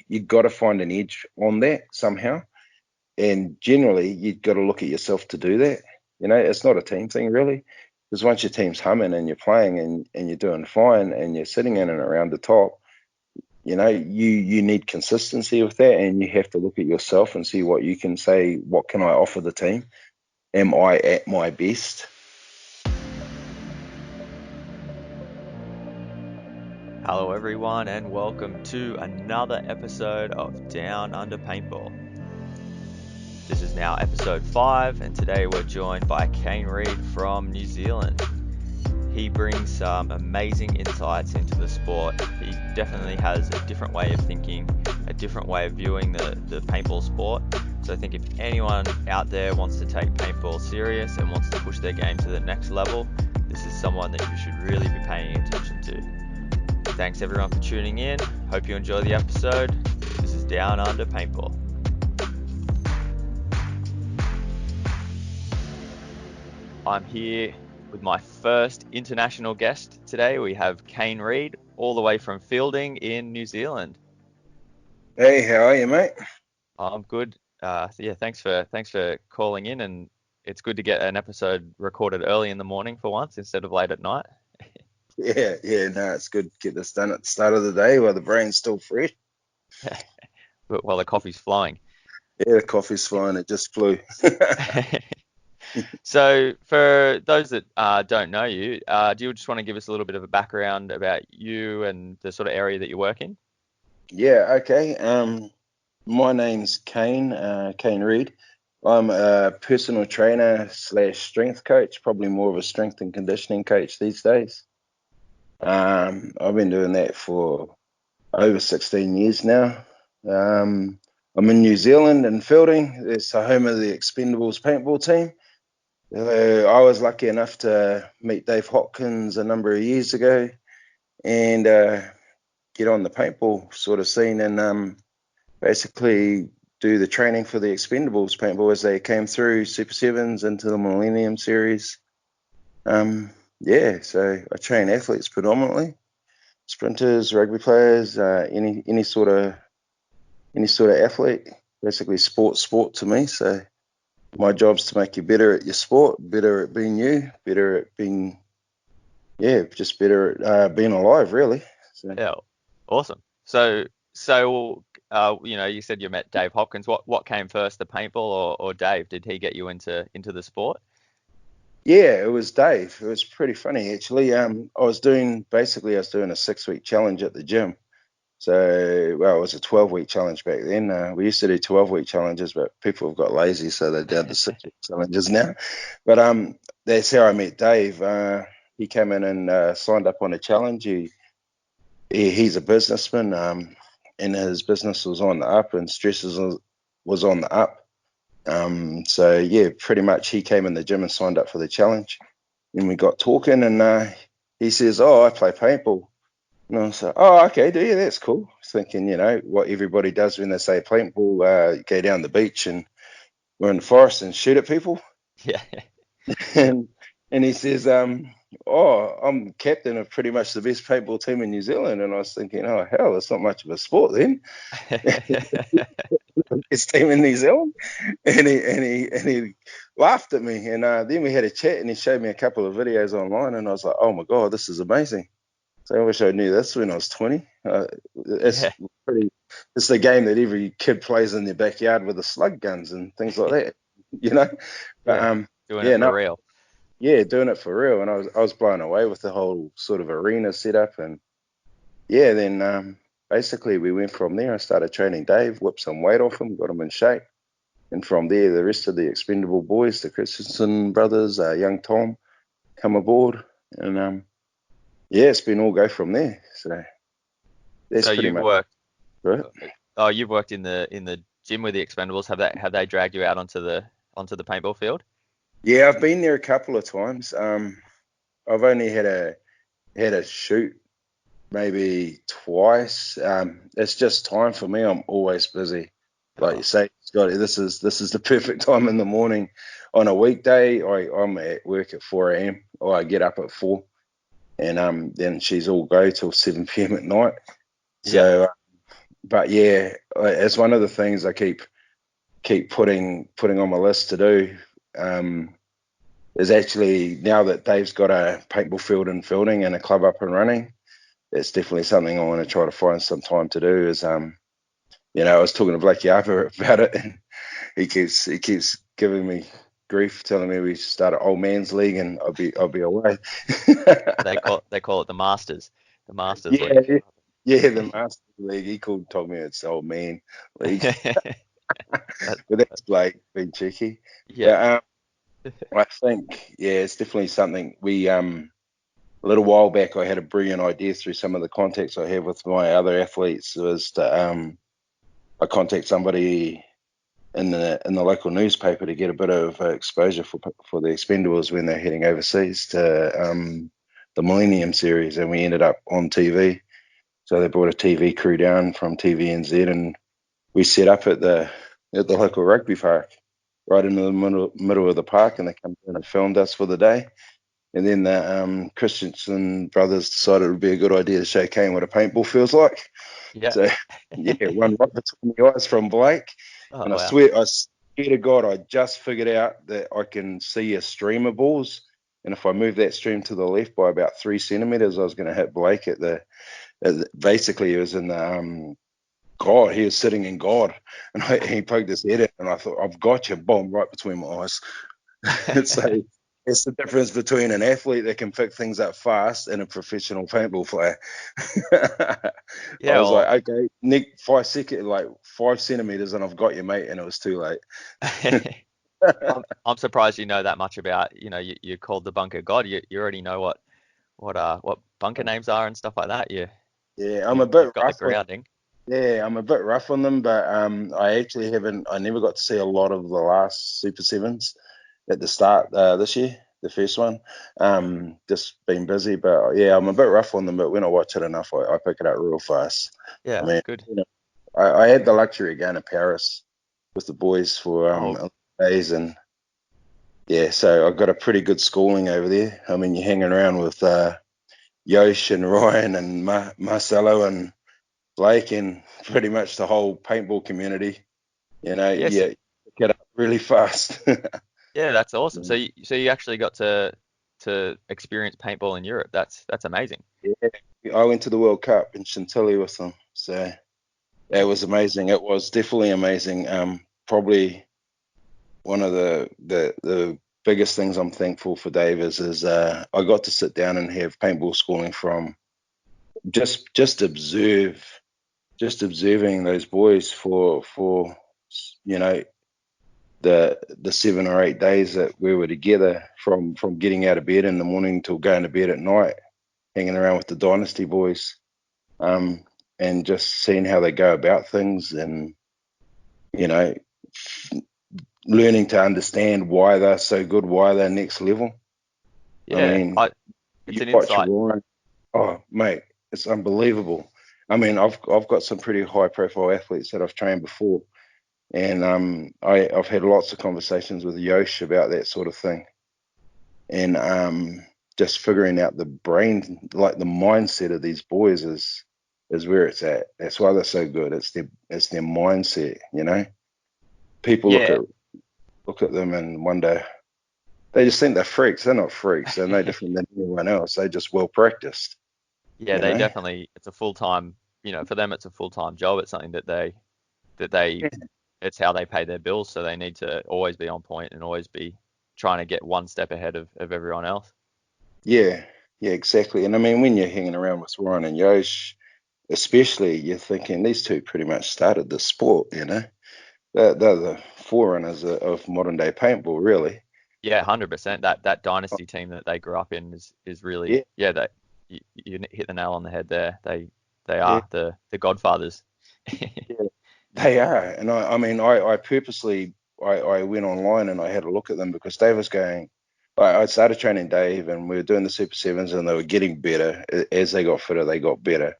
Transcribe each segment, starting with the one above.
you've got to find an edge on that somehow. And generally, you've got to look at yourself to do that. It's not a team thing, really. Because once your team's humming and you're playing and you're doing fine and you're sitting in and around the top, you need consistency with that, and you have to look at yourself and see what you can say, what can I offer the team? Am I at my best? Hello everyone and welcome to another episode of Down Under Paintball. This is now episode 5 and today we're joined by Kane Reid from New Zealand. He brings some amazing insights into the sport. He definitely has a different way of thinking, a different way of viewing the paintball sport. So I think if anyone out there wants to take paintball serious and wants to push their game to the next level, this is someone that you should really be paying attention to. Thanks everyone for tuning in. Hope you enjoy the episode. This is Down Under Paintball. I'm here with my first international guest today. We have Kane Reid, all the way from Fielding in New Zealand. Hey, how are you, mate? I'm good. Thanks for calling in, and it's good to get an episode recorded early in the morning for once instead of late at night. No, it's good to get this done at the start of the day while the brain's still fresh. While the coffee's flowing. Yeah, the coffee's flowing. It just flew. So for those that don't know you, do you just want to give us a little bit of a background about you and the sort of area that you work in? Yeah, okay. My name's Kane Reid. I'm a personal trainer / strength coach, probably more of a strength and conditioning coach these days. I've been doing that for over 16 years now. I'm in New Zealand in Fielding. It's the home of the Expendables paintball team. I was lucky enough to meet Dave Hopkins a number of years ago and get on the paintball sort of scene and basically do the training for the Expendables paintball as they came through Super Sevens into the Millennium Series. So I train athletes predominantly, sprinters, rugby players, any sort of athlete. Basically, sport to me. So my job's to make you better at your sport, better at being you, better at being, just better at being alive, really. So. Yeah, awesome. So you said you met Dave Hopkins. What came first, the paintball or Dave? Did he get you into the sport? Yeah, it was Dave. It was pretty funny, actually. I was doing a 6-week challenge at the gym. So, it was a 12-week challenge back then. We used to do 12-week challenges, but people have got lazy, so they're down to 6-week challenges now. But that's how I met Dave. He came in and signed up on a challenge. He's a businessman, and his business was on the up, and stresses was on the up. Pretty much he came in the gym and signed up for the challenge. And we got talking, and he says, "Oh, I play paintball." And I was like, "Oh, okay, do you? That's cool." Thinking, what everybody does when they say paintball, go down the beach and we're in the forest and shoot at people. Yeah. and he says, "Oh, I'm captain of pretty much the best paintball team in New Zealand." And I was thinking, "Oh, hell, it's not much of a sport then." His team in New Zealand, and he laughed at me, and then we had a chat, and he showed me a couple of videos online, and I was like, "Oh my god, this is amazing!" So I wish I knew this when I was 20. It's the game that every kid plays in their backyard with the slug guns and things like that, But doing it for real. Yeah, doing it for real, and I was blown away with the whole sort of arena setup, and then. Basically, we went from there. I started training Dave, whipped some weight off him, got him in shape. And from there, the rest of the Expendable boys, the Christensen brothers, young Tom, come aboard. And, it's been all go from there. So that's pretty much worked, right. Oh, you've worked in the gym with the Expendables. Have they dragged you out onto the paintball field? Yeah, I've been there a couple of times. I've only had a shoot maybe twice. It's just time for me. I'm always busy. Like you say, Scotty, this is the perfect time in the morning. On a weekday, I'm at work at 4 a.m. or I get up at 4, and then she's all go till 7 p.m. at night. So but yeah, it's one of the things I keep putting on my list to do. Is actually, now that Dave's got a paintball field in Fielding and a club up and running, it's definitely something I want to try to find some time to do. Is I was talking to Blake Yarber about it, and he keeps giving me grief, telling me we should start an old man's league, and I'll be away. They call it the Masters, Yeah, League. yeah, the Masters League. Told me it's the old man league, That, but that's Blake being cheeky. yeah, But I think, yeah, it's definitely something we a little while back I had a brilliant idea through some of the contacts I have with my other athletes, was to I contact somebody in the local newspaper to get a bit of exposure for the Expendables when they're heading overseas to the Millennium Series, and we ended up on TV. So they brought a TV crew down from TVNZ, and we set up at the local rugby park, right in the middle of the park, and they come in and filmed us for the day. And then the Christensen brothers decided it would be a good idea to show Kane what a paintball feels like. yeah. So yeah, one right between the eyes from Blake. Oh And wow. I swear to God, I just figured out that I can see a stream of balls. And if I move that stream to the left by about 3 centimeters, I was going to hit Blake basically, it was in the God. He was sitting in God, and he poked his head in, and I thought, I've got you, bomb right between my eyes. So it's the difference between an athlete that can pick things up fast and a professional paintball player. I Yeah, was well, like, okay, Nick, 5 seconds, like 5 centimeters, and I've got you, mate, and it was too late. I'm surprised you know that much about, you called the bunker god. You already know what bunker names are and stuff like that. Yeah, You've got the grounding. I'm a bit rough on them, but I actually haven't. I never got to see a lot of the last Super Sevens at the start this year, the first one. Just been busy, but yeah, I'm a bit rough on them. But when I watch it enough, I pick it up real fast. I Yeah, mean, good. I had the luxury of going to Paris with the boys for Oh, days, and yeah, so I got a pretty good schooling over there. I mean, you're hanging around with Yosh and Ryan and Marcelo and Blake and pretty much the whole paintball community. yes. Yeah, get up really fast. Yeah, that's awesome. So you actually got to experience paintball in Europe. That's amazing. Yeah, I went to the World Cup in Chantilly with them, so it was amazing. It was definitely amazing. Probably one of the biggest things I'm thankful for Dave is I got to sit down and have paintball schooling from just observing those boys for you know the 7 or 8 days that we were together, from getting out of bed in the morning till going to bed at night, hanging around with the Dynasty boys, um, and just seeing how they go about things, and you know learning to understand why they're so good, why they're next level. I Yeah, mean, it's you an watch insight. Ryan. Oh, mate, it's unbelievable. I mean, I've got some pretty high profile athletes that I've trained before, and I've had lots of conversations with Yosh about that sort of thing, and just figuring out the brain, like the mindset of these boys is where it's at. That's why they're so good. It's their mindset. People Yeah. look at them and wonder. They just think they're freaks. They're not freaks. They're no different than anyone else. They're just well practiced. Yeah, You they know. definitely, it's a full-time, for them it's a full-time job. It's something that they it's how they pay their bills, so they need to always be on point and always be trying to get one step ahead of everyone else. Yeah, yeah, exactly. And I mean, when you're hanging around with Ryan and Yosh, especially, you're thinking these two pretty much started the sport. They're the forerunners of modern day paintball, really. Yeah, 100%. That dynasty team that they grew up in is really, Yeah, yeah, that you hit the nail on the head there. They yeah, are the godfathers. yeah. They are. And I mean, I purposely I went online and I had a look at them because Dave was going. I started training Dave, and we were doing the Super Sevens, and they were getting better as they got fitter. They got better,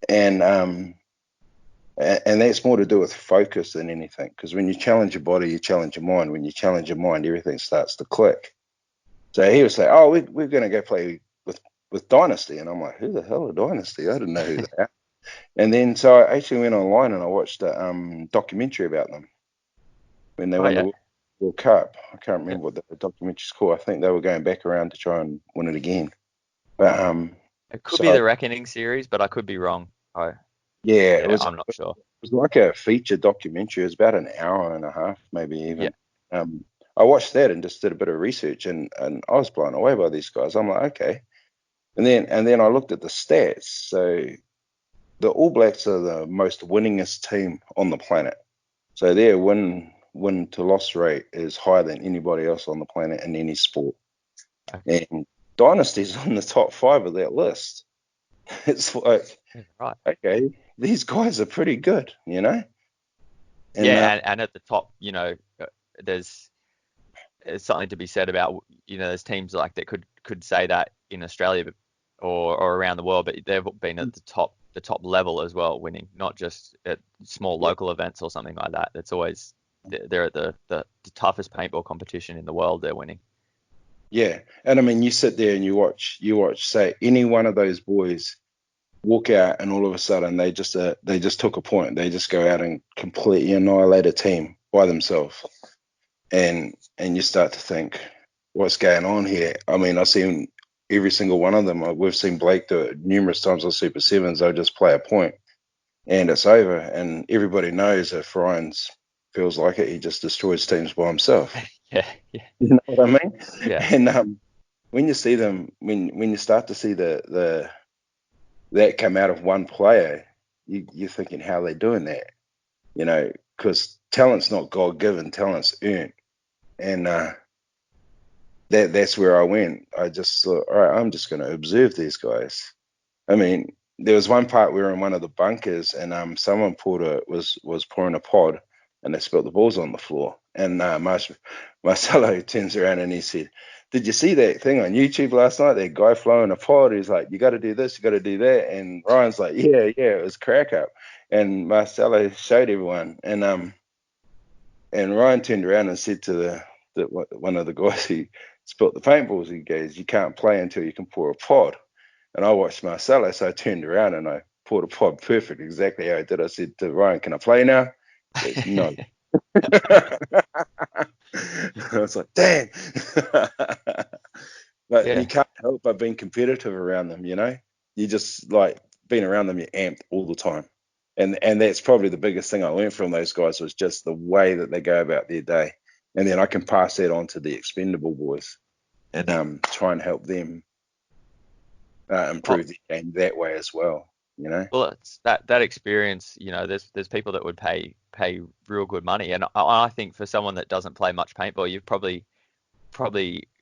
and and that's more to do with focus than anything. Because when you challenge your body, you challenge your mind. When you challenge your mind, everything starts to click. So he was like, "Oh, we're going to go play with Dynasty," and I'm like, "Who the hell are Dynasty? I didn't know who they are." And then so I actually went online and I watched a documentary about them when they Oh won yeah. the World Cup. I can't Yeah. remember what the documentary's called. I think they were going back around to try and win it again. But It could be so the Reckoning series, but I could be wrong. yeah, Yeah, I'm not sure. it was like a feature documentary. It was about an hour and a half, maybe Yeah. even. I watched that and just did a bit of research, and I was blown away by these guys. I'm like, okay. And then I looked at the stats. So the All Blacks are the most winningest team on the planet. So their win to loss rate is higher than anybody else on the planet in any sport. Okay. And Dynasty's on the top 5 of that list. It's like, Yeah, right. okay, these guys are pretty good, you know? And Yeah, and at the top, there's something to be said about, there's teams like that could say that in Australia, or around the world, but they've been at the top level as well, winning, not just at small yeah, local events or something like that. It's always they're at the toughest paintball competition in the world. They're winning. yeah. And I mean, you sit there and you watch, say, any one of those boys walk out, and all of a sudden they just took a point. They just go out and completely annihilate a team by themselves. And you start to think, what's going on here? I mean, I've seen every single one of them. We've seen Blake do it numerous times on Super Sevens. They'll just play a point, and it's over. And everybody knows if Ryan's feels like it, he just destroys teams by himself. Yeah, yeah, You know what I mean? yeah, And when you see them, when you start to see the that come out of one player, you're thinking, how are they doing that? You know, because talent's not God given, talent's earned. And that's where I went. I just thought, all right, I'm just going to observe these guys. I mean, there was one part we were in one of the bunkers, and someone was pouring a pod, and they spilt the balls on the floor. And Marcelo turns around and he said, "Did you see that thing on YouTube last night? That guy flowing a pod? He's like, you got to do this, you got to do that." And Ryan's like, "Yeah, yeah, it was crack up." And Marcelo showed everyone, and Ryan turned around and said to one of the guys who spilt the paintballs, he goes, "You can't play until you can pour a pod." And I watched Marcelo, so I turned around and I poured a pod perfect, exactly how I did. I said to Ryan, "Can I play now?" He goes, "No." I was like, "Damn." But you yeah. can't help but being competitive around them, you know? You just like being around them, you're amped all the time. And that's probably the biggest thing I learned from those guys was just the way that they go about their day. And then I can pass that on to the expendable boys and try and help them Well, improve their game that way as well, you know? well, it's that experience. There's people that would pay real good money, and I think for someone that doesn't play much paintball, you've probably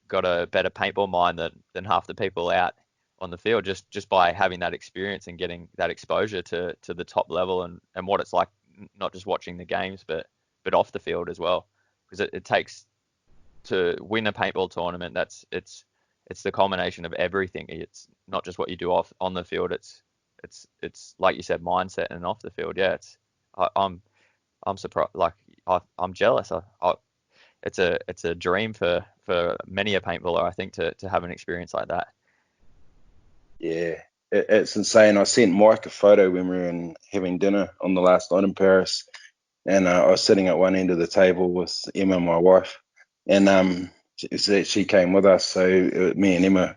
got a better paintball mind than half the people out on the field, just by having that experience and getting that exposure to the top level, and what it's like, not just watching the games, but off the field as well, because it takes to win a paintball tournament. It's the culmination of everything. It's not just what you do off on the field. It's like you said, mindset, and off the field. Yeah, I'm surprised. Like, I'm jealous. It's a dream for many a paintballer, I think, to have an experience like that. Yeah, it's insane. I sent Mike a photo when we were having dinner on the last night in Paris, and I was sitting at one end of the table with Emma, my wife, and she came with us. So me and Emma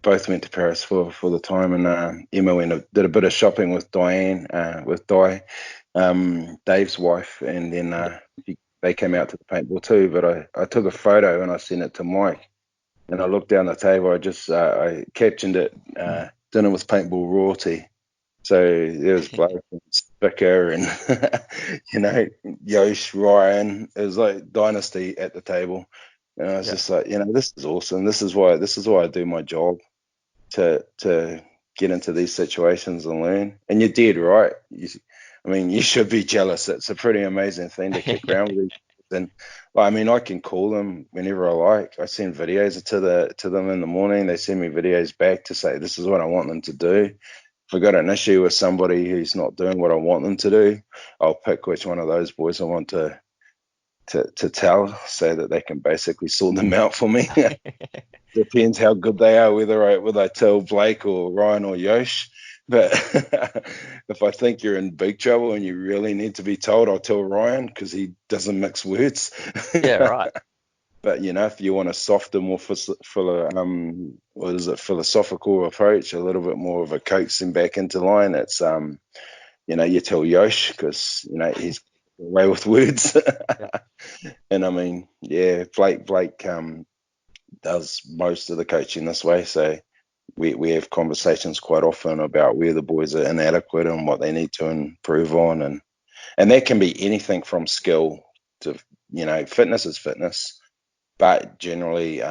both went to Paris for the time, and Emma did a bit of shopping with Diane, with Dave's wife, and then Yeah. they came out to the paintball too. But I took a photo and I sent it to Mike, and I looked down the table. I captioned it, "Dinner with Paintball Royalty." So there was Blake and Spicker and Yosh Ryan. It was like Dynasty at the table, and I was Yeah. just like, this is awesome. This is why I do my job, to get into these situations and learn. And you're dead right. I mean, you should be jealous. It's a pretty amazing thing to kick around with. And well, I mean, I can call them whenever I like. I send videos to them in the morning. They send me videos back to say this is what I want them to do. If I got an issue with somebody who's not doing what I want them to do, I'll pick which one of those boys I want to tell, so that they can basically sort them out for me. Depends how good they are, whether I tell Blake or Ryan or Yosh. But if I think you're in big trouble and you really need to be told, I'll tell Ryan because he doesn't mix words. Yeah, right. But if you want a softer, more philosophical approach, a little bit more of a coaxing back into line, it's you tell Yosh because he's away with words. Yeah. And I mean, yeah, Blake does most of the coaching this way, so we have conversations quite often about where the boys are inadequate and what they need to improve on, and that can be anything from skill to fitness is fitness, but generally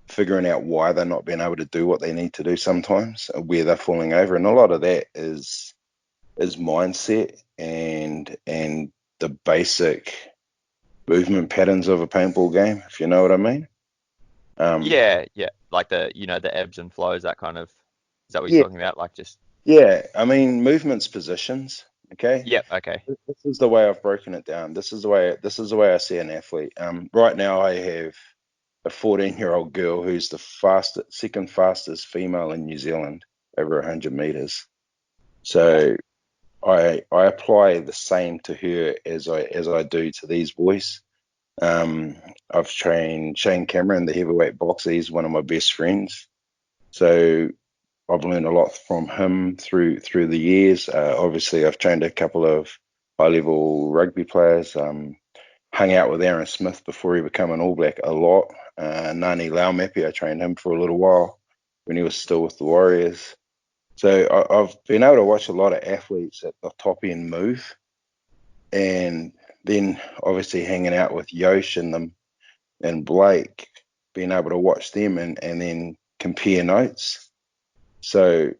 figuring out why they're not being able to do what they need to do sometimes, where they're falling over, and a lot of that is mindset and the basic movement patterns of a paintball game, if you know what I mean. Yeah, yeah. Like the ebbs and flows, that kind of, is that what Yeah, you're talking about? Like just, yeah. I mean, movements, positions. Okay, yep, okay. this is the way I've broken it down. This is the way I see an athlete. Right now I have a 14-year-old girl who's the second fastest female in New Zealand over 100 meters. So I apply the same to her as I do to these boys. I've trained Shane Cameron, the heavyweight boxer. He's one of my best friends. So I've learned a lot from him through the years. Obviously, I've trained a couple of high-level rugby players. Hung out with Aaron Smith before he became an All Black a lot. Nani Laumapi, I trained him for a little while when he was still with the Warriors. So I've been able to watch a lot of athletes at the top end move, and then obviously hanging out with Yosh and them and Blake, being able to watch them and then compare notes. So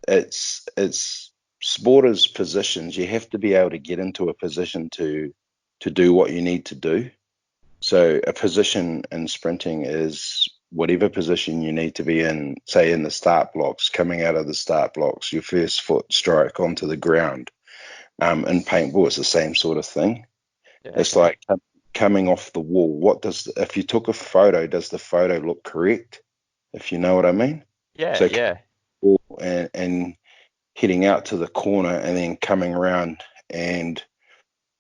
it's sporters' positions. You have to be able to get into a position to do what you need to do. So a position in sprinting is whatever position you need to be in, say in the start blocks, coming out of the start blocks, your first foot strike onto the ground. In paintball, it's the same sort of thing. Yeah, It's okay. like coming off the wall. If you took a photo, does the photo look correct? If you know what I mean. Yeah, So yeah. and heading out to the corner and then coming around and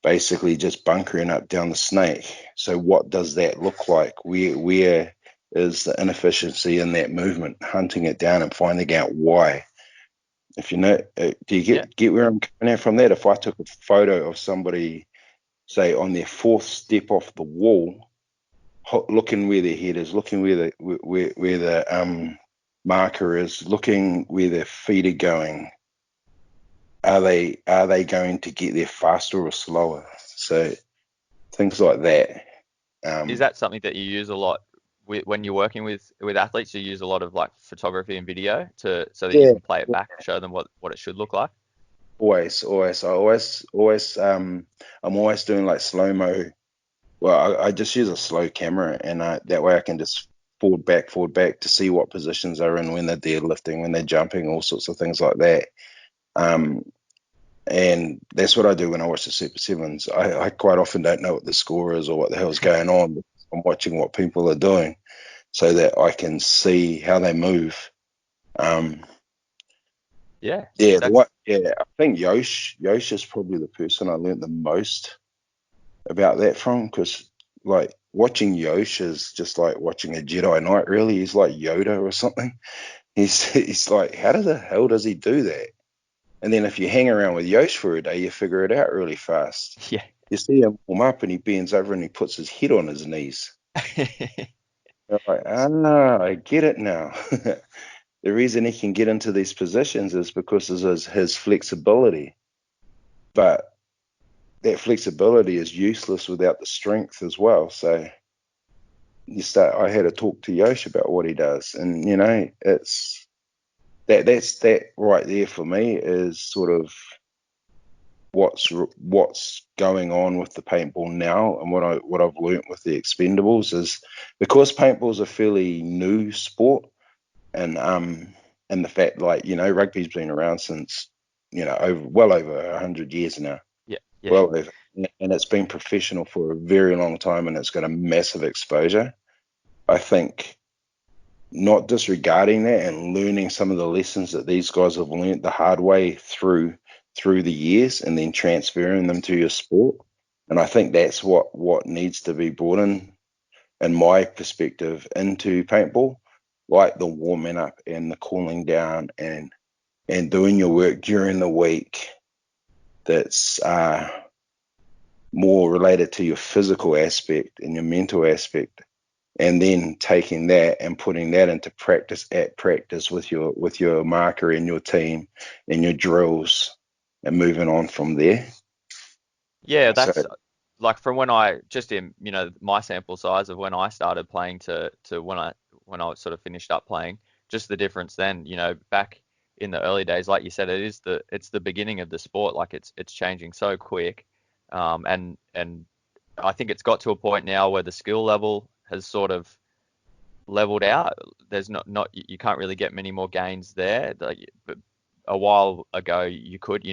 basically just bunkering up down the snake. So what does that look like? Where is the inefficiency in that movement? Hunting it down and finding out why. If you know, do you Yeah. get where I'm coming at from that? If I took a photo of somebody, say on their fourth step off the wall, looking where their head is, looking where the marker is, looking where their feet are going, are they going to get there faster or slower? So things like that. Is Um, that something that you use a lot when you're working with athletes? You use a lot of like photography and video so that you yeah, can play it back and show them what it should look like? always. I'm always doing like slow mo. Well, I just use a slow camera, and that way I can just forward back to see what positions they're in when they're deadlifting, when they're jumping, all sorts of things like that. Um, and that's what I do when I watch the Super Sevens. I quite often don't know what the score is or what the hell's going on, but I'm watching what people are doing so that I can see how they move. Um, Yeah, yeah, that's I think Yosh is probably the person I learned the most about that from, because like watching Yosh is just like watching a Jedi Knight. Really, he's like Yoda or something. He's like, how the hell does he do that? And then if you hang around with Yosh for a day, you figure it out really fast. yeah. You see him warm up and he bends over and he puts his head on his knees. You're like, ah, I get it now. The reason he can get into these positions is because of his flexibility. But that flexibility is useless without the strength as well. So I had to talk to Yosh about what he does. And, it's that right there for me is sort of what's going on with the paintball now, and what I've learnt with the Expendables is because paintball's a fairly new sport, and the fact like rugby's been around since well over 100 years now, Yeah, yeah. well over, and it's been professional for a very long time, and it's got a massive exposure. I think not disregarding that and learning some of the lessons that these guys have learned the hard way through the years, and then transferring them to your sport. And I think that's what needs to be brought in my perspective, into paintball, like the warming up and the cooling down, and doing your work during the week that's more related to your physical aspect and your mental aspect, and then taking that and putting that into practice with your marker and your team and your drills, and moving on from there. Yeah, So that's like from when I just in, my sample size of when I started playing to when I sort of finished up playing, just the difference then, back in the early days, like you said, it's the beginning of the sport, like it's changing so quick. And I think it's got to a point now where the skill level has sort of leveled out. There's not you can't really get many more gains there. Like, but a while ago you could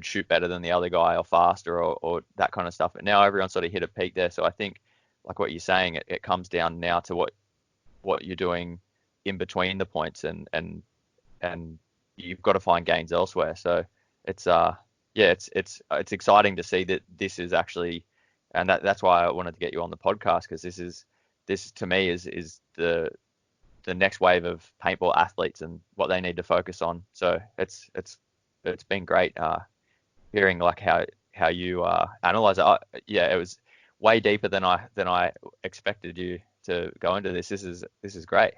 shoot better than the other guy or faster or that kind of stuff. But now everyone's sort of hit a peak there. So I think like what you're saying, it comes down now to what you're doing in between the points, and you've got to find gains elsewhere. So it's yeah, it's exciting to see that this is actually, and that's why I wanted to get you on the podcast, because this to me is the next wave of paintball athletes and what they need to focus on. So it's been great hearing like how you analyze it. Yeah, it was way deeper than I expected you to go into this. This is great.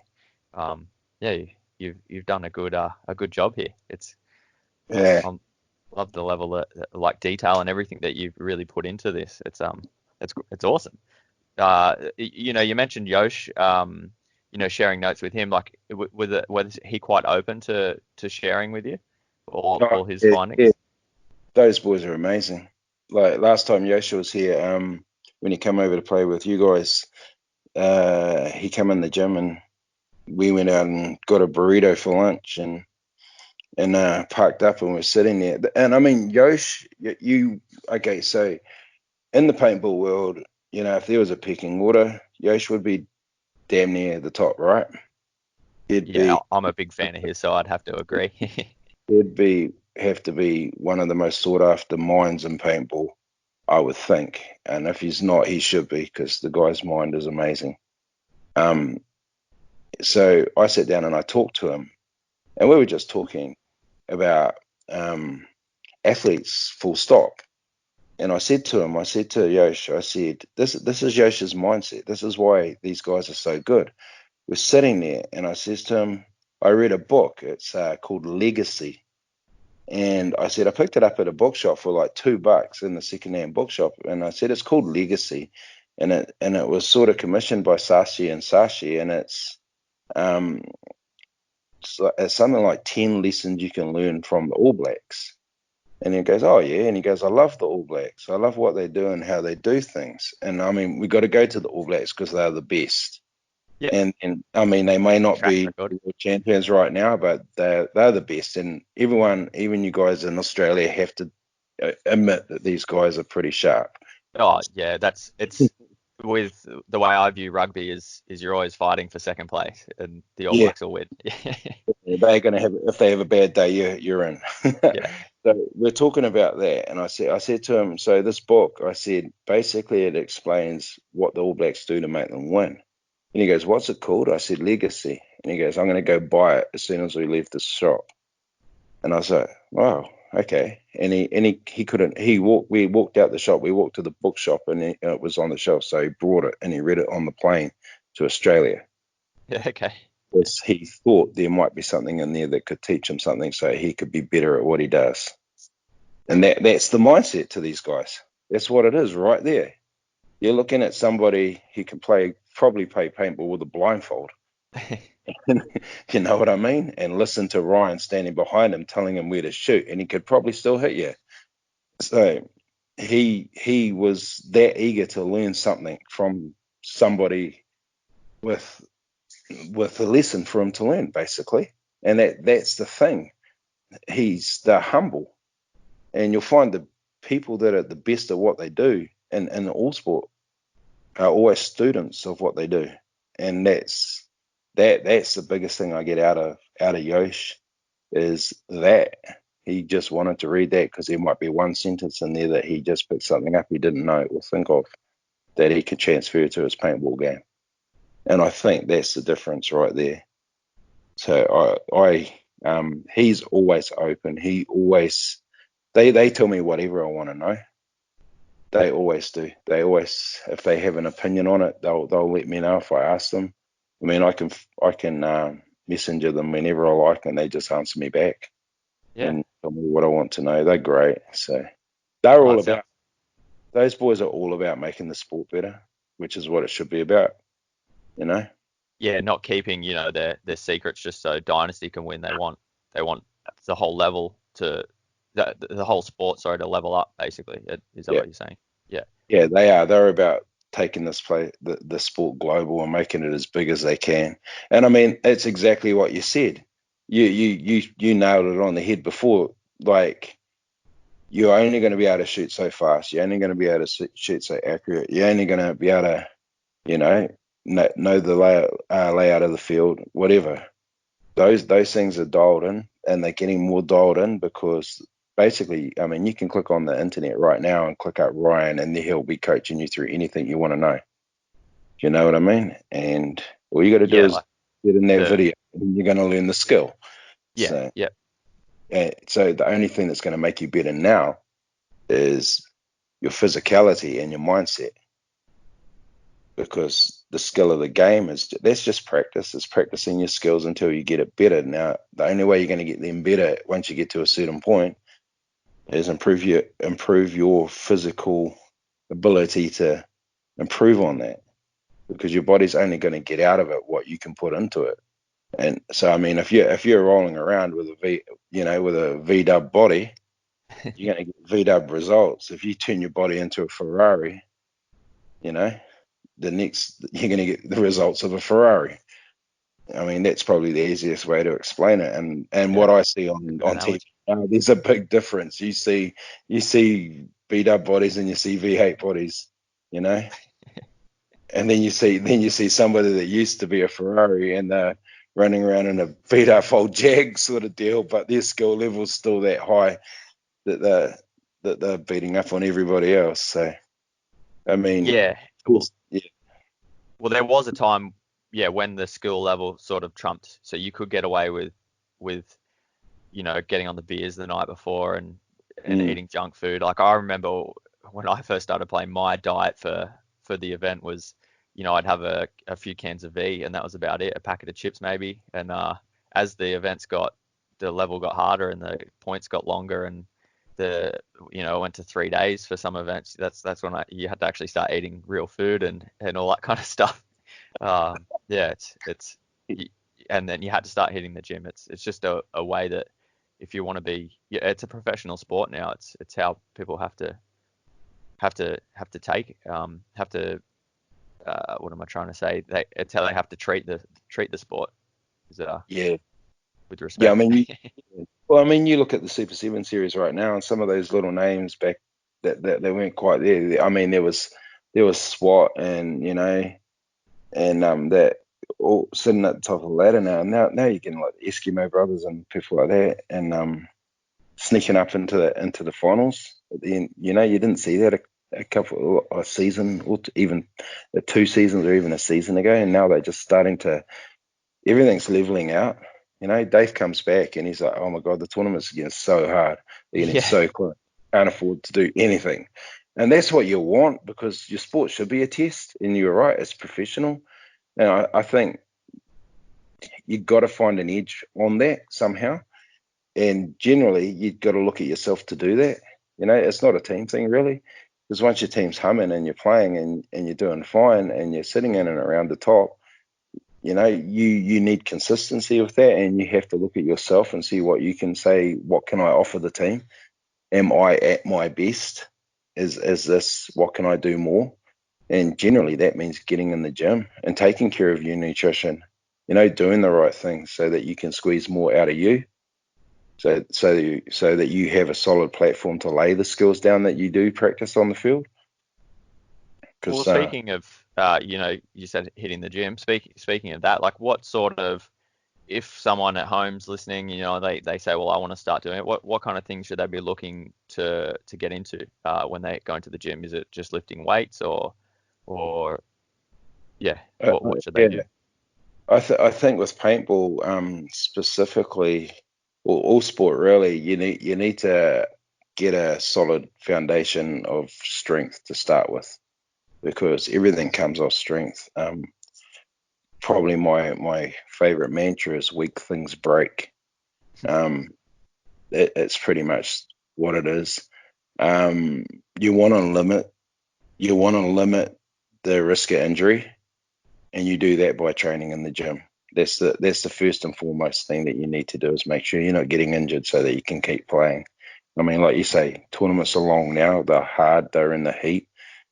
Yeah, you've done a good job here. It's yeah, I love the level of like detail and everything that you've really put into this. It's awesome. You mentioned Yosh, sharing notes with him. Like, was he quite open to sharing with you oh, all his yeah, yeah, findings? those boys are amazing. Like last time Yoshi was here, when he came over to play with you guys, he came in the gym and we went out and got a burrito for lunch, and parked up, and we're sitting there. And I mean, Yosh, you okay? So in the paintball world, if there was a pecking order, Yosh would be damn near the top, right? He'd Yeah, be I'm a big fan of his, so I'd have to agree. he'd be have to be one of the most sought after minds in paintball, I would think. And if he's not, he should be, because the guy's mind is amazing. Um, so I sat down and I talked to him, and we were just talking about athletes, full stop. And I said to him, I said to Yosh, I said, this is Yosh's mindset. This is why these guys are so good. We're sitting there, and I says to him, I read a book. It's called Legacy. And I said, I picked it up at a bookshop for like $2 in the secondhand bookshop. And I said, it's called Legacy. And it was sort of commissioned by Sashi and Sashi. And um, it's something like 10 lessons you can learn from the All Blacks. And he goes, oh, yeah. And he goes, I love the All Blacks. I love what they do and how they do things. And I mean, we got to go to the All Blacks because they're the best. Yeah, And I mean, they may not track be record. world champions right now, but they're the best. And everyone, even you guys in Australia, have to admit that these guys are pretty sharp. Oh yeah, it's with the way I view rugby is you're always fighting for second place, and the All Yeah, Blacks will win. they're going to have, if they have a bad day, you're in. Yeah, So we're talking about that, and I said to him, so this book, I said, basically it explains what the All Blacks do to make them win. And he goes, what's it called? I said, Legacy. And he goes, I'm going to go buy it as soon as we leave the shop. And I was like, wow, okay. And he couldn't. We walked out the shop. We walked to the bookshop, and it was on the shelf. So he brought it, and he read it on the plane to Australia. yeah, okay. Because he thought there might be something in there that could teach him something, so he could be better at what he does. And that's the mindset to these guys. That's what it is right there. You're looking at somebody who can probably play paintball with a blindfold. You know what I mean? And listen to Ryan standing behind him telling him where to shoot, and he could probably still hit you. So he was that eager to learn something from somebody with a lesson for him to learn, basically. And that's the thing. They're humble, and you'll find the people that are the best at what they do in all sport are always students of what they do, and that's the biggest thing I get out of Yosh, is that he just wanted to read that because there might be one sentence in there that he just picked something up he didn't know or think of that he could transfer to his paintball game. And I think that's the difference right there. So he's always open. They tell me whatever I want to know. They always do. They always, if they have an opinion on it, they'll let me know if I ask them. I mean, I can messenger them whenever I like, and they just answer me back and tell me what I want to know. They're great. So those boys are all about making the sport better, which is what it should be about, you know? Yeah, not keeping, their secrets just so Dynasty can win. They want the whole level to the whole sport, to level up, basically. Is that what you're saying? Yeah. Yeah, they are. They're about taking the sport global and making it as big as they can. And I mean, it's exactly what you said. You nailed it on the head before. Like, you're only going to be able to shoot so fast. You're only going to be able to shoot so accurate. You're only going to be able to, know the layout of the field, whatever. Those things are dialed in, and they're getting more dialed in because basically, I mean, you can click on the internet right now and click up Ryan, and he'll be coaching you through anything you want to know. You know what I mean? And all you got to do is get in that video, and you're going to learn the skill. Yeah. So the only thing that's going to make you better now is your physicality and your mindset, because the skill of the game that's just practice. It's practicing your skills until you get it better. Now, the only way you're going to get them better once you get to a certain point is improve your physical ability to improve on that, because your body's only going to get out of it what you can put into it. And so, I mean, if you're rolling around with a V-dub body, you're going to get V-dub results. If you turn your body into a Ferrari, you're going to get the results of a Ferrari. I mean, that's probably the easiest way to explain it. And what I see on TV, there's a big difference. You see V-dub bodies and you see V8 bodies, and then you see somebody that used to be a Ferrari and they're running around in a V-dub old Jag sort of deal, but their skill level's still that high that they're beating up on everybody else. So, I mean, yeah. Well, there was a time, when the skill level sort of trumped, so you could get away with getting on the beers the night before and eating junk food. Like, I remember when I first started playing, my diet for the event was, I'd have a few cans of V, and that was about it, a packet of chips maybe. And as the level got harder and the points got longer, and it went to 3 days for some events, that's when you had to actually start eating real food and all that kind of stuff. It's and then you had to start hitting the gym. It's just a way that, if you want to be, it's a professional sport now. It's how people have to take what am I trying to say? It's how they have to treat the sport. With respect. Yeah, I mean, you look at the Super 7 series right now, and some of those little names back that they weren't quite there. I mean, there was SWAT and that all sitting at the top of the ladder now. Now you're getting like the Eskimo brothers and people like that, and sneaking up into the finals. At the end, you didn't see that a season or even 2 seasons or even a season ago, and now they're just starting to. Everything's leveling out. Dave comes back and he's like, "Oh my God, the tournament's getting so hard. They're getting so close. Can't afford to do anything." And that's what you want, because your sport should be a test. And you're right, it's professional. And I think you've got to find an edge on that somehow. And generally, you've got to look at yourself to do that. It's not a team thing, really. Because once your team's humming and you're playing and you're doing fine and you're sitting in and around the top, you need consistency with that, and you have to look at yourself and see what you can say. What can I offer the team? Am I at my best? Is this? What can I do more? And generally, that means getting in the gym and taking care of your nutrition. Doing the right thing so that you can squeeze more out of you. So that you have a solid platform to lay the skills down that you do practice on the field. Well, speaking of you said hitting the gym. Speaking of that, like what sort of, if someone at home's listening, they say, well, I want to start doing it. What kind of things should they be looking to get into when they go into the gym? Is it just lifting weights or yeah, what should they Yeah, do? I think with paintball, specifically, or all sport really, you need to get a solid foundation of strength to start with, because everything comes off strength. Probably my favorite mantra is weak things break. Um, it's pretty much what it is. Um, you want to limit you want to limit the risk of injury, and you do that by training in the gym. That's the first and foremost thing that you need to do, is make sure you're not getting injured so that you can keep playing. I mean, like you say, tournaments are long now. They're hard. They're in the heat.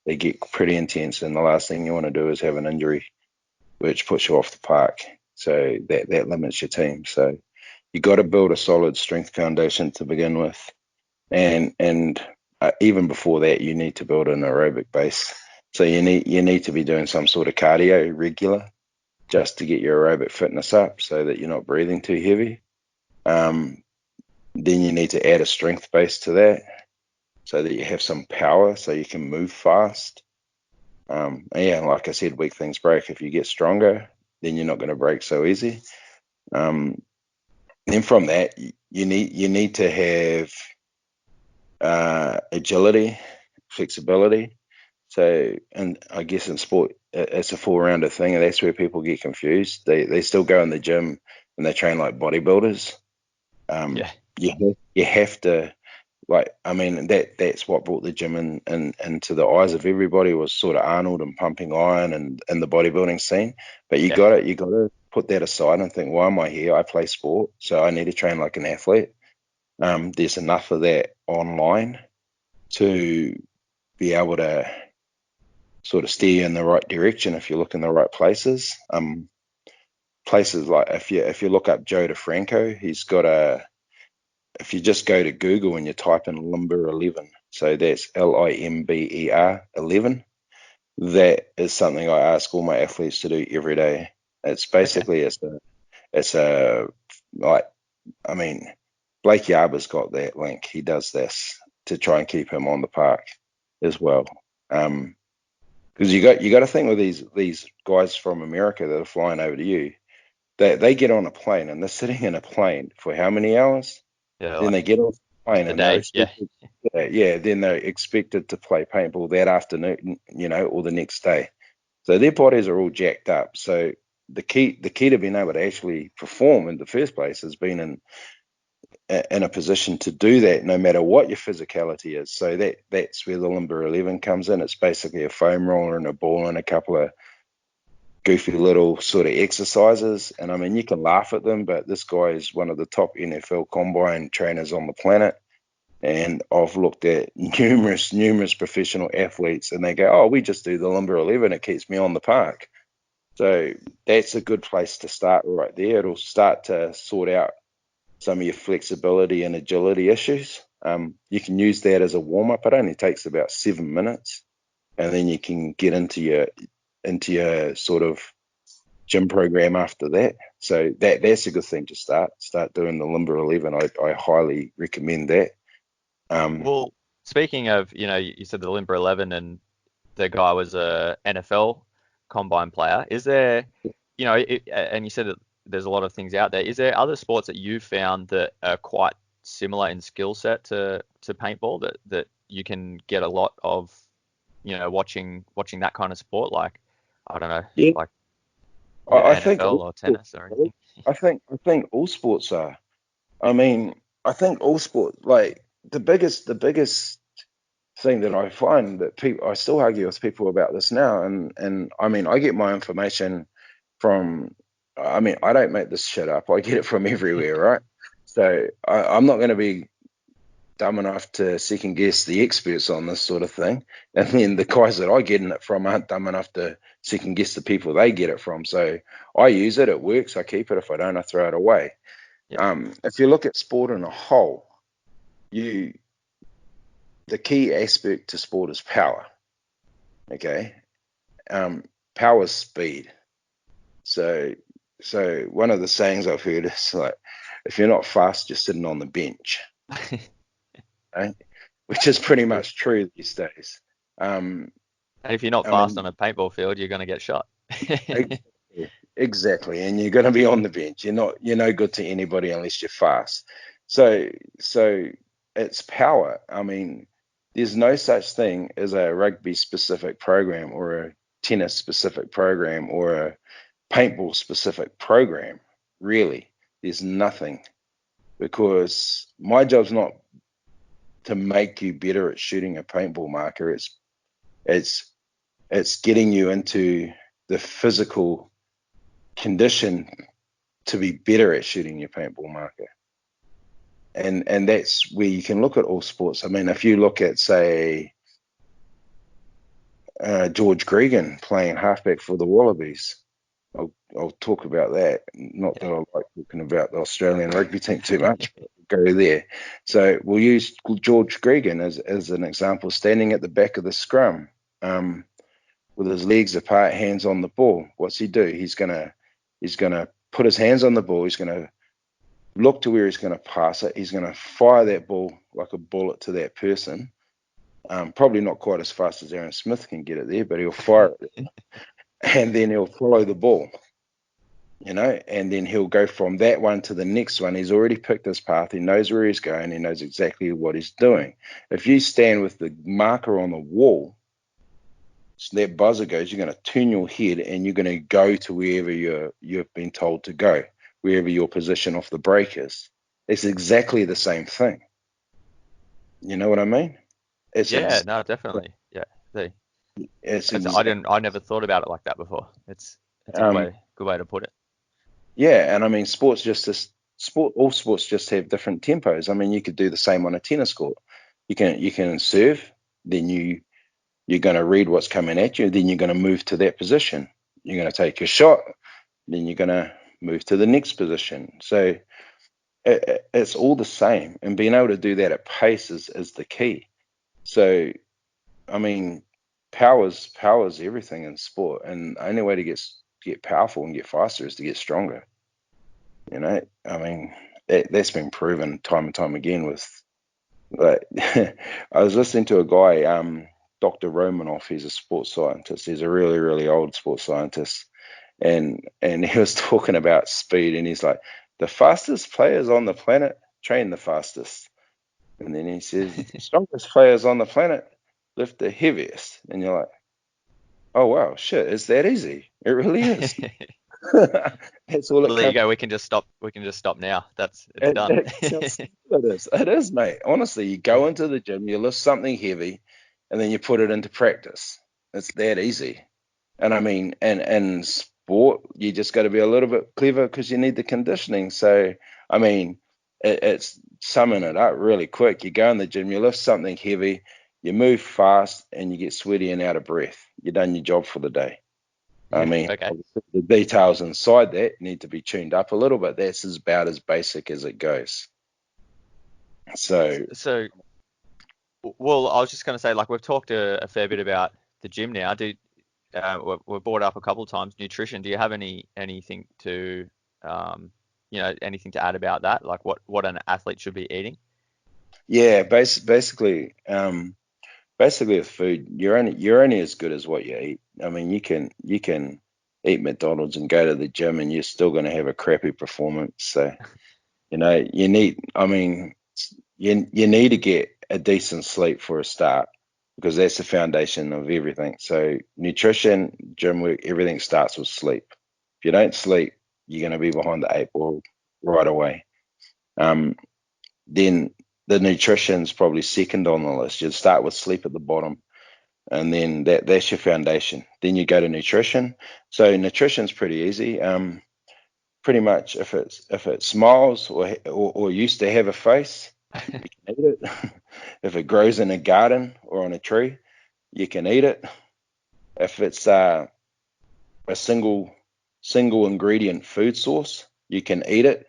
They get pretty intense, and the last thing you want to do is have an injury, which puts you off the park. So that limits your team. So you got to build a solid strength foundation to begin with, and even before that, you need to build an aerobic base. So you need to be doing some sort of cardio regular, just to get your aerobic fitness up, so that you're not breathing too heavy. Um, then you need to add a strength base to that, so that you have some power, so you can move fast. And yeah, like I said, weak things break. If you get stronger, then you're not going to break so easy. Um, then from that, you need to have agility, flexibility. So, and I guess in sport, it's a four-rounder thing, and that's where people get confused. They still go in the gym and they train like bodybuilders. Yeah, You have to, like, I mean, that's what brought the gym into the eyes of everybody, was sort of Arnold and pumping iron and the bodybuilding scene. But yeah, you got to put that aside and think, why am I here? I play sport, so I need to train like an athlete. There's enough of that online to be able to sort of steer you in the right direction if you look in the right places. Places like, if you look up Joe DeFranco, he's got a. If you just go to Google and you type in Limber 11, so that's Limber 11. That is something I ask all my athletes to do every day. It's okay, basically it's a like, I mean, Blake Yarber's got that link. He does this to try and keep him on the park as well. Because you got to think with these guys from America that are flying over to you, they get on a plane and they're sitting in a plane for how many hours? yeah, Then like they get off the plane a and they're day, yeah, expected, yeah, then they're expected to play paintball that afternoon, or the next day. So their bodies are all jacked up. So the key to being able to actually perform in the first place has been in a position to do that, no matter what your physicality is. So that's where the Limber 11 comes in. It's basically a foam roller and a ball and a couple of goofy little sort of exercises. And I mean, you can laugh at them, but this guy is one of the top NFL combine trainers on the planet. And I've looked at numerous professional athletes, and they go, "Oh, we just do the Limber 11. It keeps me on the park." So that's a good place to start right there. It'll start to sort out some of your flexibility and agility issues. You can use that as a warm up. It only takes about 7 minutes, and then you can get into your sort of gym program after that. So that's a good thing to start doing the Limber 11. I highly recommend that. Um, well, speaking of, you said the Limber 11 and the guy was a NFL combine player. Is there, and you said that there's a lot of things out there. Is there other sports that you found that are quite similar in skill set to paintball that you can get a lot of, watching that kind of sport? Like, I don't know, yeah, like, yeah, I think NFL all or sports tennis or are. anything. I think all sports are. I mean, I think all sports, like, the biggest thing that I find that people, I still argue with people about this now, and I mean, I get my information from, I mean, I don't make this shit up. I get it from everywhere, right? So I'm not going to be dumb enough to second guess the experts on this sort of thing, and then the guys that I get it from aren't dumb enough to second guess the people they get it from. So I use it. It works. I keep it. If I don't, I throw it away. Yeah, If you look at sport in a whole, you the key aspect to sport is power. Okay. power's speed. So one of the sayings I've heard is like, if you're not fast, you're sitting on the bench, right? Which is pretty much true these days. And if you're not I fast mean, on a paintball field, you're going to get shot. exactly, and you're going to be on the bench. You're no good to anybody unless you're fast. So it's power. I mean, there's no such thing as a rugby specific program or a tennis specific program or a paintball specific program. Really, there's nothing, because my job's not to make you better at shooting a paintball marker. It's getting you into the physical condition to be better at shooting your paintball marker. And that's where you can look at all sports. I mean, if you look at, say, George Gregan playing halfback for the Wallabies, I'll talk about that. Not that I like talking about the Australian rugby team too much, but we'll go there. So we'll use George Gregan as an example, standing at the back of the scrum, with his legs apart, hands on the ball. What's he do? He's gonna put his hands on the ball. He's gonna look to where he's gonna pass it. He's gonna fire that ball like a bullet to that person. Probably not quite as fast as Aaron Smith can get it there, but he'll fire it, and then he'll follow the ball. And then he'll go from that one to the next one. He's already picked his path. He knows where he's going. He knows exactly what he's doing. If you stand with the marker on the wall, so that buzzer goes, you're going to turn your head and you're going to go to wherever you've been told to go, wherever your position off the break is. It's exactly the same thing. You know what I mean? No, definitely. Yeah. I never thought about it like that before. It's a good way to put it. Yeah, and I mean, all sports just have different tempos. I mean, you could do the same on a tennis court. You can serve, then you're going to read what's coming at you, then you're going to move to that position. You're going to take your shot, then you're going to move to the next position. So it's all the same, and being able to do that at pace is the key. So, I mean, power's everything in sport, and the only way to get powerful and get faster is to get stronger. I mean, that's been proven time and time again with, like, I was listening to a guy, Dr. Romanoff. He's a sports scientist. He's a really, really old sports scientist. And he was talking about speed, and he's like, the fastest players on the planet train the fastest. And then he says, the strongest players on the planet lift the heaviest. And you're like, oh, wow, shit, it's that easy. It really is. That's all Well, there you go. We can just stop now. It's done. It is, mate. Honestly, you go into the gym, you lift something heavy, and then you put it into practice. It's that easy. And I mean, and sport, you just got to be a little bit clever because you need the conditioning. So, I mean, it's summing it up really quick. You go in the gym, you lift something heavy, you move fast, and you get sweaty and out of breath. You've done your job for the day. I mean, okay. The details inside that need to be tuned up a little bit. That's about as basic as it goes. So, well, I was just going to say, like, we've talked a fair bit about the gym now. We've brought up a couple of times nutrition. Do you have anything to anything to add about that? Like what an athlete should be eating? Yeah, basically with food, you're only as good as what you eat. I mean, you can eat McDonald's and go to the gym, and you're still going to have a crappy performance. So, you need to get a decent sleep for a start, because that's the foundation of everything. So nutrition, gym work, everything starts with sleep. If you don't sleep, you're going to be behind the eight ball right away. Then the nutrition's probably second on the list. You'd start with sleep at the bottom, and then that's your foundation. Then you go to nutrition. So nutrition's pretty easy. Pretty much, if it smiles or used to have a face, you can eat it. If it grows in a garden or on a tree, you can eat it. If it's a single ingredient food source, you can eat it.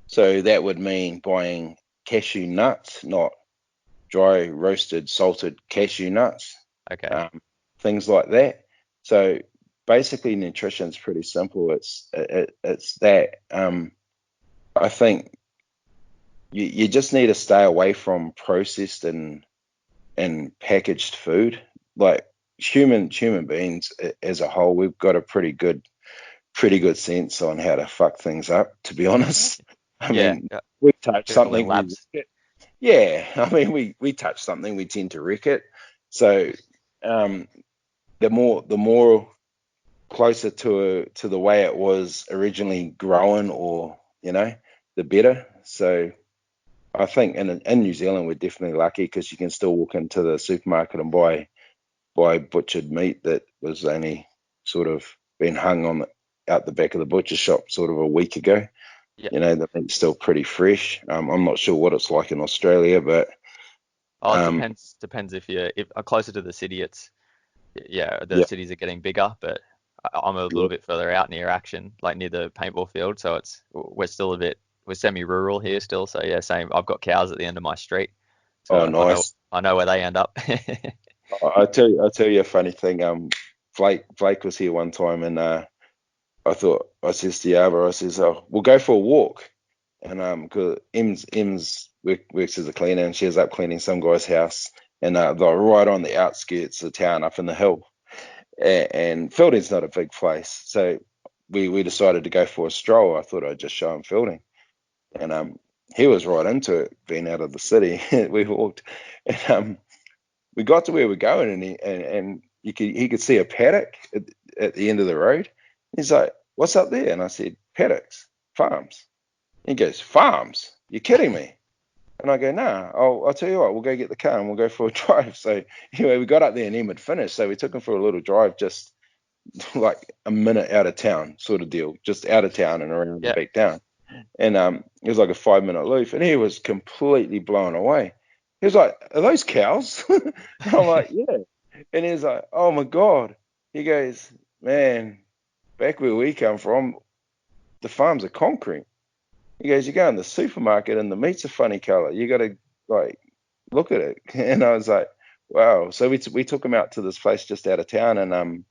So that would mean buying cashew nuts, not dry roasted salted cashew nuts. Okay. Things like that. So basically nutrition's pretty simple. It's that. I think you just need to stay away from processed and packaged food. Like human beings as a whole, we've got a pretty good sense on how to fuck things up, to be honest. I mean, we touch People in something, we labs. wreck it. Yeah, I mean, we touch something, we tend to wreck it. So the more closer to the way it was originally grown, or the better. So I think in New Zealand we're definitely lucky because you can still walk into the supermarket and buy butchered meat that was only sort of been hung on out the back of the butcher shop sort of a week ago. Yeah. The meat's still pretty fresh. I'm not sure what it's like in Australia, but It depends if closer to the city. The cities are getting bigger, but I'm a little bit further out near action, like near the paintball field. So we're semi-rural here still. So yeah, same. I've got cows at the end of my street. So Oh, nice. I know where they end up. I'll tell you a funny thing. Blake was here one time, and I says to Yarber, I says, "Oh, we'll go for a walk." And cause Em's works as a cleaner, and she was up cleaning some guy's house, and they're right on the outskirts of town, up in the hill. And Fielding's not a big place, so we decided to go for a stroll. I thought I'd just show him Fielding, and he was right into it, being out of the city. We walked, and we got to where we're going, and he could see a paddock at the end of the road. He's like, "What's up there?" And I said, "Paddocks, farms." He goes, "Farms? You're kidding me?" And I go, "Nah, I'll tell you what, we'll go get the car and we'll go for a drive." So anyway, we got up there and Em had finished, so we took him for a little drive, just like a minute out of town sort of deal, just out of town and around and back down. And it was like a 5-minute loop, and he was completely blown away. He was like, "Are those cows?" And I'm like, "Yeah." And he's like, "Oh my God." He goes, "Man, back where we come from, the farms are concrete." He goes, "You go in the supermarket and the meat's a funny color. You got to like look at it." And I was like, "Wow." So we took him out to this place just out of town, and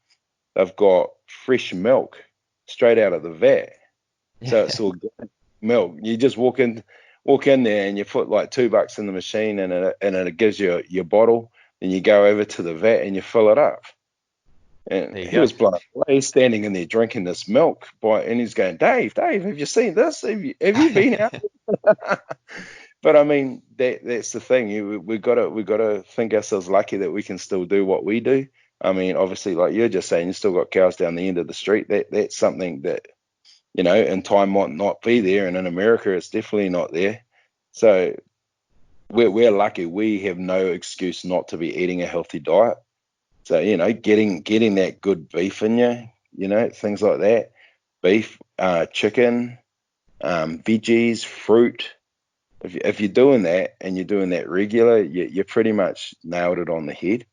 they've got fresh milk straight out of the vat. So it's all good milk. You just walk in there and you put like $2 in the machine, and it gives you your bottle. Then you go over to the vat and you fill it up. And he was blown away. He's standing in there drinking this milk, and he's going, Dave, have you seen this? Have you been out?" But I mean, that's the thing. We gotta think ourselves lucky that we can still do what we do. I mean, obviously, like you're just saying, you still got cows down the end of the street. That's something that in time might not be there, and in America, it's definitely not there. So we're lucky. We have no excuse not to be eating a healthy diet. So, getting that good beef in you, things like that. Beef, chicken, veggies, fruit. If you're doing that and you're doing that regular, you pretty much nailed it on the head.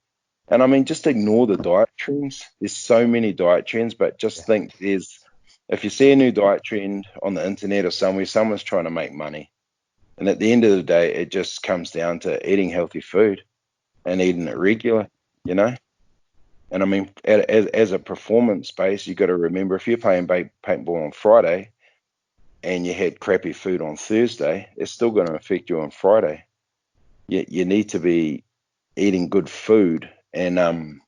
And I mean, just ignore the diet trends. There's so many diet trends, but just think if you see a new diet trend on the internet or somewhere, someone's trying to make money. And at the end of the day, it just comes down to eating healthy food and eating it regular. And I mean, as a performance base, you got to remember, if you're playing paintball on Friday and you had crappy food on Thursday, it's still going to affect you on Friday. You need to be eating good food, and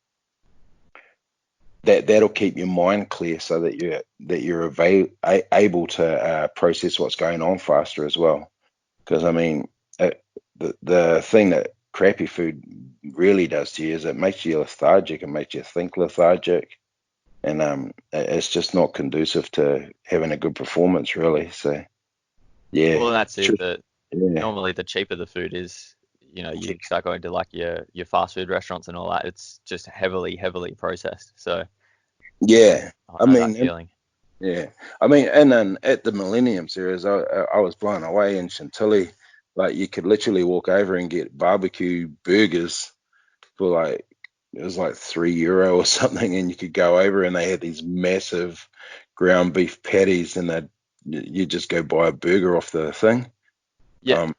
that'll keep your mind clear, so that you're able to process what's going on faster as well. Because I mean, the thing that crappy food really does to you is it makes you lethargic. It makes you think lethargic, and it's just not conducive to having a good performance, really. So yeah. Well, that's it. Yeah. Normally the cheaper the food is, you start going to like your fast food restaurants and all that. It's just heavily processed. So Yeah, I know that feeling. Yeah, I mean, and then at the Millennium Series, I was blown away in Chantilly. Like, you could literally walk over and get barbecue burgers for like, it was like €3 or something, and you could go over and they had these massive ground beef patties, and you just go buy a burger off the thing. Yeah.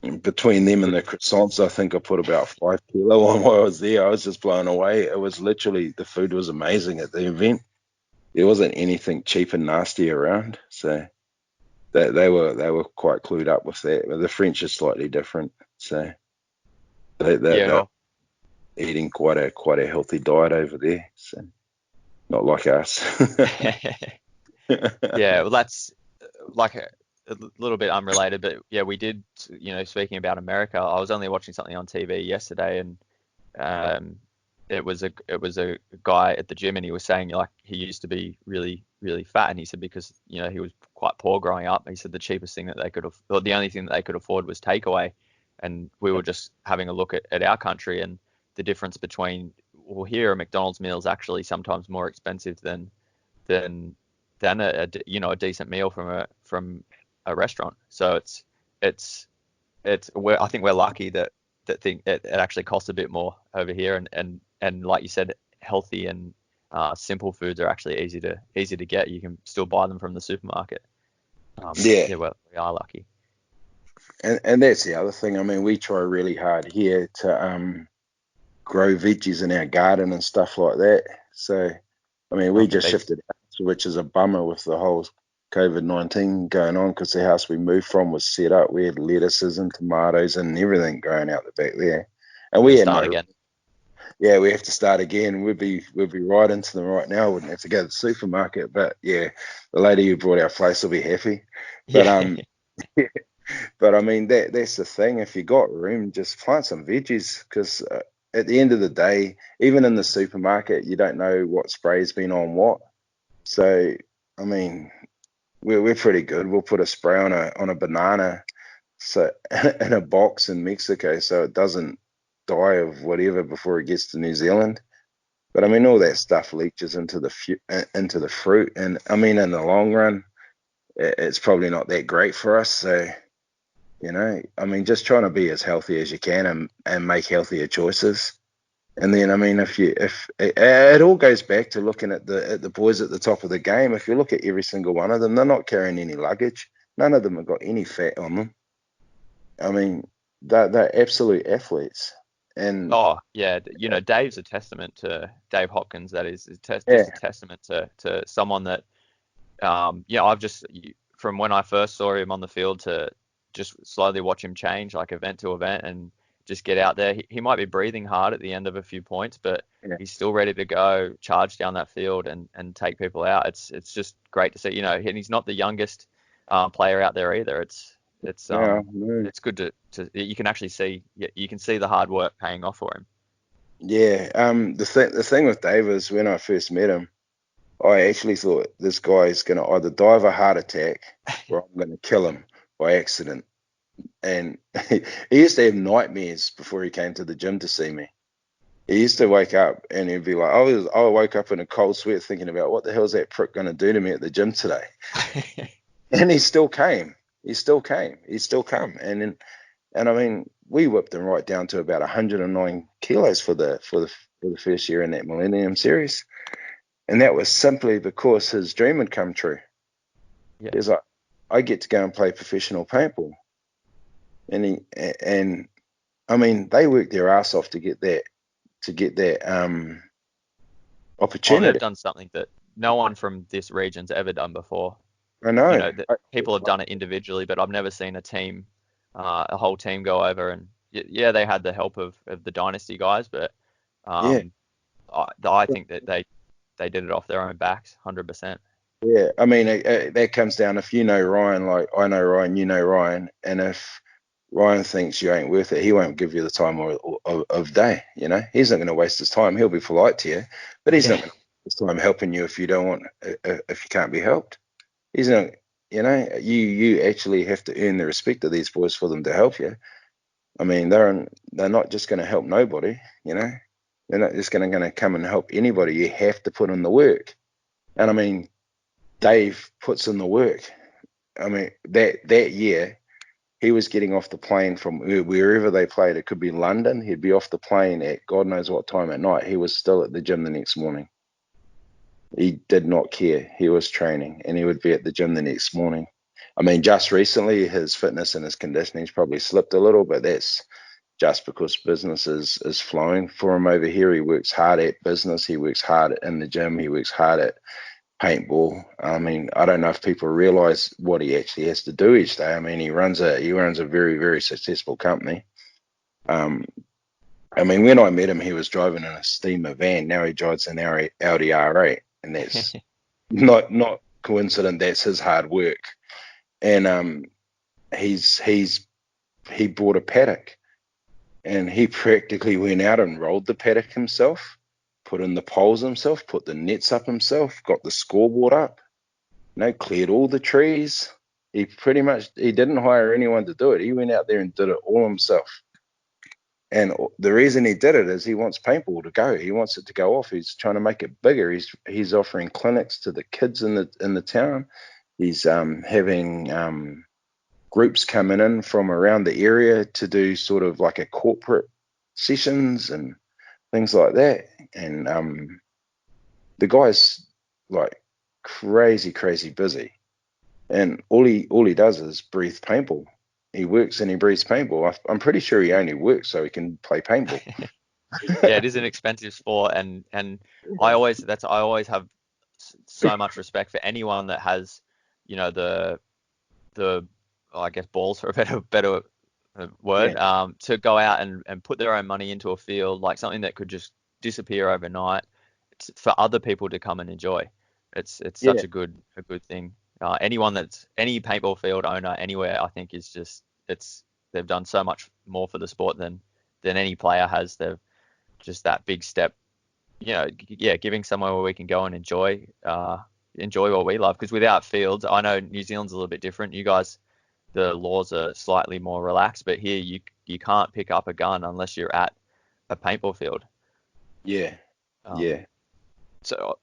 Between them and the croissants, I think I put about 5 kilo on while I was there. I was just blown away. It was literally, the food was amazing at the event. there wasn't anything cheap and nasty around. So they were quite clued up with that. But the French are slightly different. So Yeah, they're well, eating quite a healthy diet over there. So not like us. yeah, well, that's like a little bit unrelated, but yeah, we did, speaking about America, I was only watching something on TV yesterday, and um, it was a guy at the gym, and he was saying like he used to be really really fat, and he said because he was quite poor growing up. He said the cheapest thing that they could or the only thing that they could afford was takeaway, and we were just having a look at our country and the difference between, well, here a McDonald's meal is actually sometimes more expensive than a decent meal from a restaurant. So I think we're lucky that it actually costs a bit more over here, and like you said, healthy and simple foods are actually easy to get. You can still buy them from the supermarket. Yeah, Yeah, well, we are lucky. and that's the other thing. I mean, we try really hard here to grow veggies in our garden and stuff like that. So, I mean, we just shifted house, which is a bummer with the whole COVID-19 going on, because the house we moved from was set up. We had lettuces and tomatoes and everything growing out the back there, and we had Start no. again. Yeah, we have to start again. We'd be right into them right now. Wouldn't have to go to the supermarket, but yeah, the lady who brought our place will be happy. But Yeah. but I mean that's the thing. If you got room, just plant some veggies, because at the end of the day, even in the supermarket, you don't know what spray's been on what. So I mean, we're pretty good. We'll put a spray on a banana, so in a box in Mexico, so it doesn't die of whatever before it gets to New Zealand. But I mean, all that stuff leaches into into the fruit, and I mean, in the long run, it's probably not that great for us. So I mean, just trying to be as healthy as you can, and make healthier choices. And then, I mean, if it all goes back to looking at the boys at the top of the game. If you look at every single one of them, they're not carrying any luggage. None of them have got any fat on them. I mean, they're absolute athletes. And Oh, yeah. Dave's a testament to Dave Hopkins. That is just yeah, a testament to someone that, I've just, from when I first saw him on the field to just slowly watch him change, like event to event, and just get out there. He might be breathing hard at the end of a few points, but yeah, he's still ready to go, charge down that field and take people out. It's just great to see, and he's not the youngest player out there either. It's yeah, it's good to you can actually see, you can see the hard work paying off for him. yeah. The thing with Dave is, when I first met him, I actually thought this guy is going to either die of a heart attack or I'm going to kill him by accident. And he used to have nightmares before he came to the gym to see me. He used to wake up and he'd be like, I woke up in a cold sweat thinking about what the hell is that prick going to do to me at the gym today. And he still came. He still came. He still come. And I mean, we whipped him right down to about 109 kilos for the first year in that Millennium Series. And that was simply because his dream had come true. Yeah. He was like, I get to go and play professional paintball. And I mean, they worked their ass off to get that Oh, they've opportunity. done something that no one from this region's ever done before. I know. That people have done it individually, but I've never seen a whole team go over, and yeah, they had the help of the Dynasty guys, but Yeah, I think that they did it off their own backs, 100%. yeah. I mean, that comes down, if you know Ryan, like I know Ryan, you know Ryan, and if Ryan thinks you ain't worth it, he won't give you the time of day. He's not going to waste his time. He'll be polite to you, but he's not Yeah. going to waste his time helping you if you don't want, if you can't be helped. He's not. You actually have to earn the respect of these boys for them to help you. I mean, they're not just going to help nobody. They're not just going to come and help anybody. You have to put in the work. And I mean, Dave puts in the work. I mean, that year he was getting off the plane from wherever they played. It could be London. He'd be off the plane at God knows what time at night. He was still at the gym the next morning. He did not care. He was training, and he would be at the gym the next morning. I mean, just recently, his fitness and his conditioning's probably slipped a little, but that's just because business is flowing for him over here. He works hard at business. He works hard in the gym. He works hard at paintball. I mean, I don't know if people realize what he actually has to do each day. I mean, he runs a very, very successful company. I mean, when I met him, he was driving in a steamer van. Now he drives an Audi R8, and that's not coincident. That's his hard work. And he bought a paddock, and he practically went out and rolled the paddock himself, put in the poles himself, put the nets up himself, got the scoreboard up, cleared all the trees. He didn't hire anyone to do it. He went out there and did it all himself. And the reason he did it is he wants paintball to go. He wants it to go off. He's trying to make it bigger. He's offering clinics to the kids in the town. He's having groups coming in from around the area to do sort of like a corporate sessions and things like that. And the guy's like crazy busy. And all he does is breathe paintball. He works and he breathes paintball. I'm pretty sure he only works so he can play paintball. Yeah, it is an expensive sport, and I always have so much respect for anyone that has, the I guess balls, for a better word, to go out and put their own money into a field, like something that could just disappear overnight, for other people to come and enjoy. It's such a good thing. Any paintball field owner anywhere, I think, is just, they've done so much more for the sport than any player has. They've just that big step, giving somewhere where we can go and enjoy what we love. Because without fields, I know New Zealand's a little bit different. You guys, the laws are slightly more relaxed, but here you can't pick up a gun unless you're at a paintball field. Yeah. So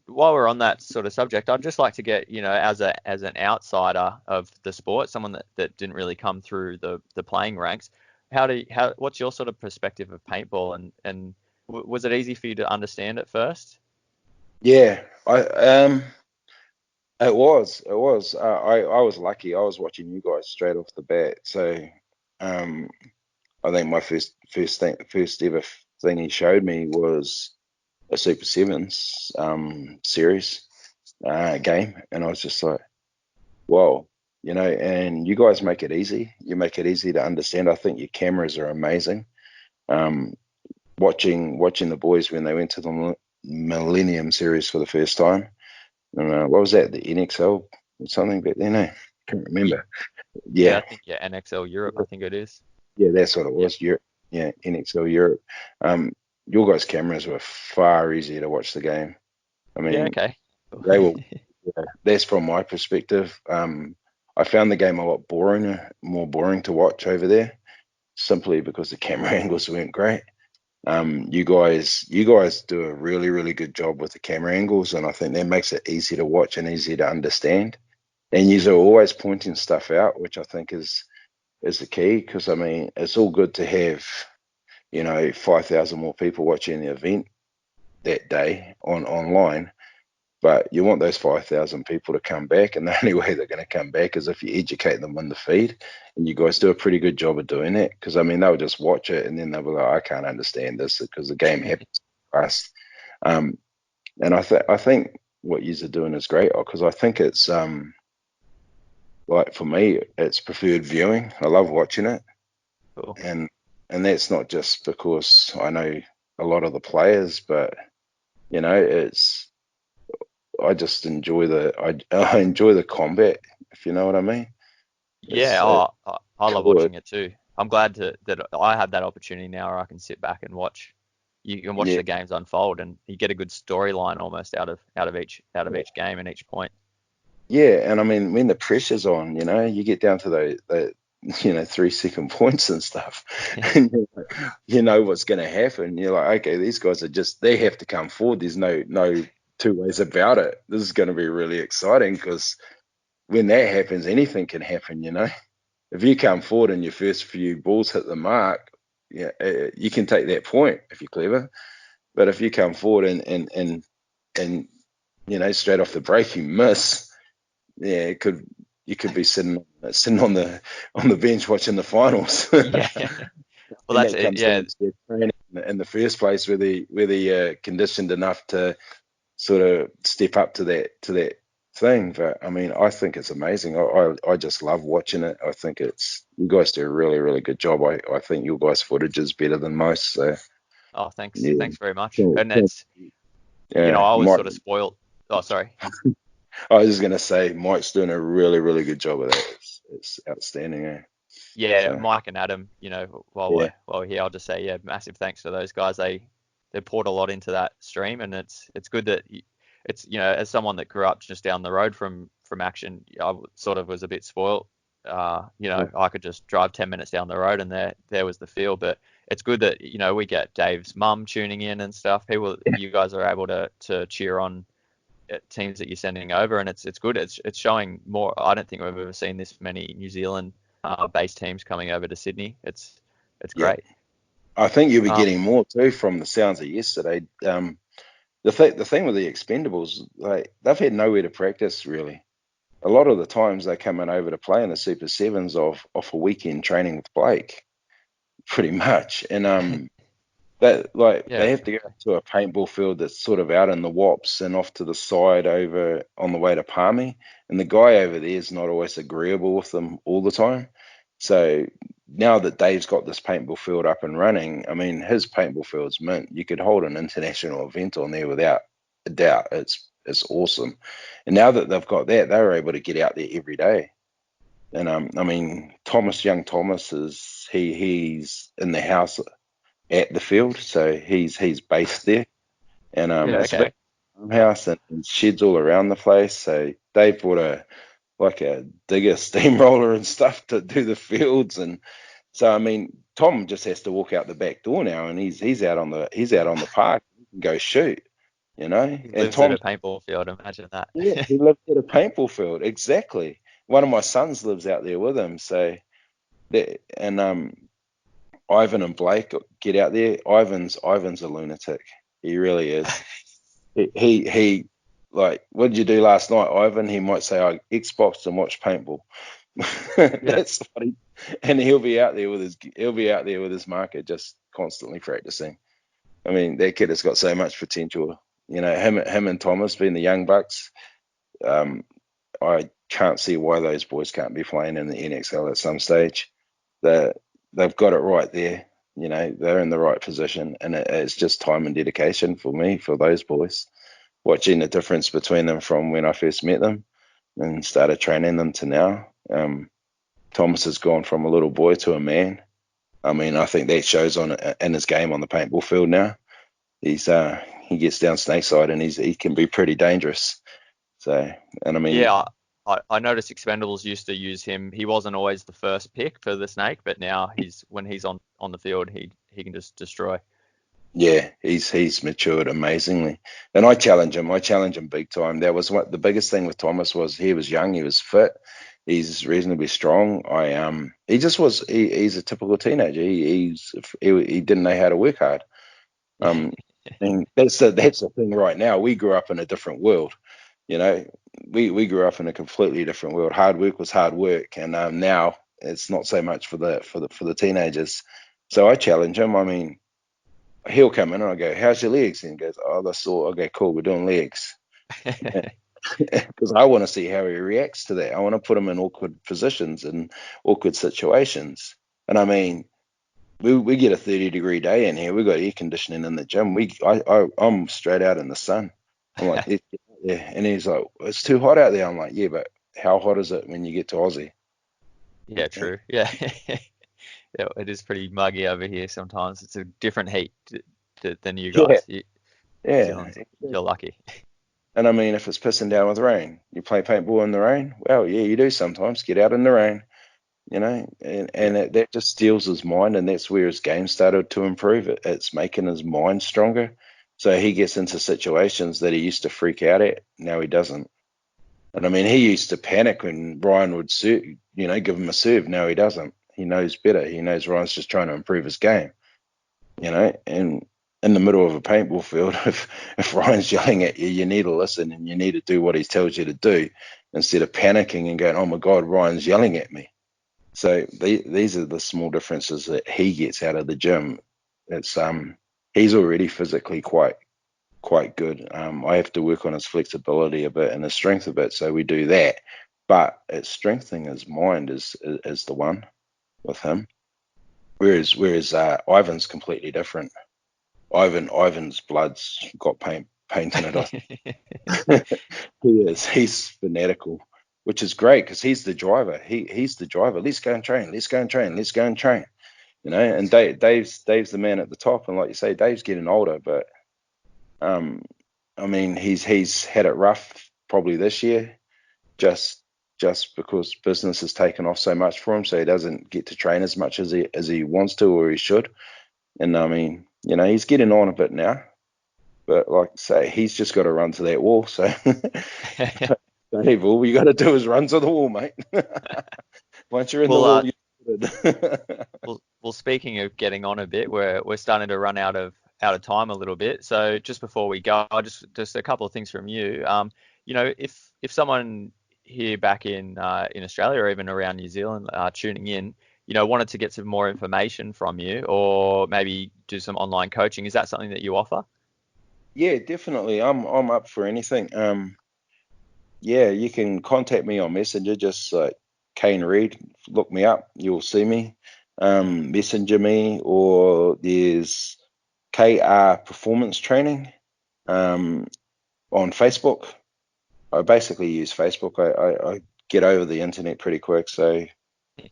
while we're on that sort of subject, I'd just like to get, as an outsider of the sport, someone that didn't really come through the playing ranks, what's your sort of perspective of paintball, and was it easy for you to understand at first? Yeah, it was. I was lucky. I was watching you guys straight off the bat. So, I think my first ever thing he showed me was a Super Sevens series game, and I was just like, whoa, and you guys make it easy. You make it easy to understand. I think your cameras are amazing. Watching the boys when they went to the Millennium Series for the first time. And what was that? The NXL or something back then? I can't remember. Yeah, I think NXL Europe, I think it is. Yeah, that's what it was. Europe. Yeah, NXL Europe. Your guys' cameras were far easier to watch the game. I mean, okay. They were. That's from my perspective. I found the game a lot more boring to watch over there, simply because the camera angles weren't great. You guys do a really, really good job with the camera angles, and I think that makes it easy to watch and easy to understand. And you're always pointing stuff out, which I think is the key, because I mean, it's all good to have 5,000 more people watching the event that day online, but you want those 5,000 people to come back, and the only way they're going to come back is if you educate them on the feed. And you guys do a pretty good job of doing that, because I mean, they'll just watch it and then they'll be like, I can't understand this because the game happens fast. And I think what you are doing is great, because I think it's like, for me, it's preferred viewing. I love watching it. Cool. And that's not just because I know a lot of the players, but I just enjoy I enjoy the combat, if you know what I mean. I love watching it too. I'm glad that I have that opportunity now where I can sit back and watch. You can watch the games unfold, and you get a good storyline almost out of each game and each point. Yeah, and I mean, when the pressure's on, you get down to the 3-second points and stuff, and you know what's going to happen. You're like, okay, these guys they have to come forward. There's no two ways about it. This is going to be really exciting, because when that happens, anything can happen. If you come forward and your first few balls hit the mark, you can take that point if you're clever. But if you come forward and straight off the break you miss, you could be sitting on the bench watching the finals. Yeah. Well, that's it. Yeah, training in the first place, where they conditioned enough to sort of step up to that thing. But I mean, I think it's amazing. I just love watching it. I think you guys do a really, really good job. I think your guys' footage is better than most. So Oh, thanks. yeah, Thanks very much. cool. And it's, Yeah, I was Mike. sort of spoiled. Oh, sorry. I was just gonna say Mike's doing a really, really good job of that. It's outstanding. Yeah, So Mike and Adam, while yeah, we're here, I'll just say, yeah, massive thanks to those guys. They poured a lot into that stream, and it's good that it's, as someone that grew up just down the road from action, I sort of was a bit spoiled. I could just drive 10 minutes down the road and there was the feel. But it's good that, we get Dave's mum tuning in and stuff. You guys are able to cheer on teams that you're sending over, and it's good. It's showing more. I don't think we've ever seen this many New Zealand based teams coming over to Sydney. It's yeah. great. I think you'll be Um, getting more too from the sounds of yesterday. The thing with the Expendables, like they've had nowhere to practice really. A lot of the times they come in over to play in the Super Sevens off a weekend training with Blake, pretty much. And that like yeah, they have to go to a paintball field that's sort of out in the Wops and off to the side over on the way to Palmy. And the guy over there is not always agreeable with them all the time. So now that Dave's got this paintball field up and running, I mean his paintball field's mint. You could hold an international event on there without a doubt. It's awesome. And now that they've got that, they're able to get out there every day. And I mean young Thomas he's in the house at the field, so he's based there, and yeah, it's a big okay. farmhouse and sheds all around the place. So they bought a digger steamroller and stuff to do the fields, and so I mean Tom just has to walk out the back door now, and he's out on the park, he can go shoot, He and lives at Tom, a paintball field. Imagine that. yeah, he lives at a paintball field exactly. One of my sons lives out there with him, so that and Ivan and Blake get out there. Ivan's a lunatic. He really is. He like, what did you do last night, Ivan? He might say, I Xboxed and watched paintball. Yeah, That's what and he'll be out there with his marker just constantly practicing. I mean, that kid has got so much potential. Him and Thomas being the young bucks. Um, I can't see why those boys can't be playing in the NXL at some stage. They they've got it right there. They're in the right position, and it's just time and dedication for those boys. Watching the difference between them from when I first met them and started training them to now. Thomas has gone from a little boy to a man. I mean, I think that shows in his game on the paintball field now. He gets down snake side and he can be pretty dangerous. So, and I mean, yeah. I noticed Expendables used to use him. He wasn't always the first pick for the snake, but now when he's on the field, he can just destroy. yeah, he's matured amazingly, and I challenge him. I challenge him big time. That was what the biggest thing with Thomas was. He was young, he was fit, he's reasonably strong. He just was. He's a typical teenager. He didn't know how to work hard. Um, and that's the thing right now. We grew up in a different world. You know, we grew up in a completely different world. Hard work was hard work, and now it's not so much for the teenagers. So I challenge him. I mean, he'll come in and I go, "How's your legs?" And he goes, "Oh, that's all." Okay, cool. We're doing legs because I want to see how he reacts to that. I want to put him in awkward positions and awkward situations. And I mean, we get a 30-degree day in here. We got air conditioning in the gym. I'm straight out in the sun. I'm like, yeah, and he's like, "It's too hot out there." I'm like, "Yeah, but how hot is it when you get to Aussie?" Yeah, Yeah, true. Yeah. Yeah, it is pretty muggy over here sometimes. It's a different heat than you yeah, guys. New yeah. Zealand's, you're lucky. And I mean, if it's pissing down with rain, you play paintball in the rain. Well, yeah, you do sometimes. Get out in the rain, and Yeah. that just steals his mind, and that's where his game started to improve. It's making his mind stronger, so he gets into situations that he used to freak out at. Now he doesn't. And I mean, he used to panic when Ryan would serve, give him a serve. Now he doesn't. He knows better. He knows Ryan's just trying to improve his game. And in the middle of a paintball field, if Ryan's yelling at you, you need to listen and you need to do what he tells you to do instead of panicking and going, "Oh my God, Ryan's yelling at me." So these are the small differences that he gets out of the gym. It's he's already physically quite quite good. I have to work on his flexibility a bit and his strength a bit, so we do that. But it's strengthening his mind is the one with him. Whereas Ivan's completely different. Ivan's blood's got paint in it. He's fanatical, which is great because he's the driver. He's the driver. Let's go and train. Let's go and train. Let's go and train. And Dave's the man at the top, and like you say, Dave's getting older, but I mean, he's had it rough probably this year, just because business has taken off so much for him, so he doesn't get to train as much as he wants to or he should. And I mean, he's getting on a bit now, but like I say, he's just got to run to that wall. So, Dave, all you got to do is run to the wall, mate. Once you're in the wall, you're good. Well, speaking of getting on a bit, we're starting to run out of time a little bit. So just before we go, just a couple of things from you. If someone here back in Australia or even around New Zealand tuning in, wanted to get some more information from you or maybe do some online coaching, is that something that you offer? Yeah, definitely. I'm up for anything. Yeah, you can contact me on Messenger, just like Kane Reid. Look me up, you'll see me. Messenger me, or there's KR Performance Training on Facebook. I basically use Facebook. I get over the internet pretty quick, so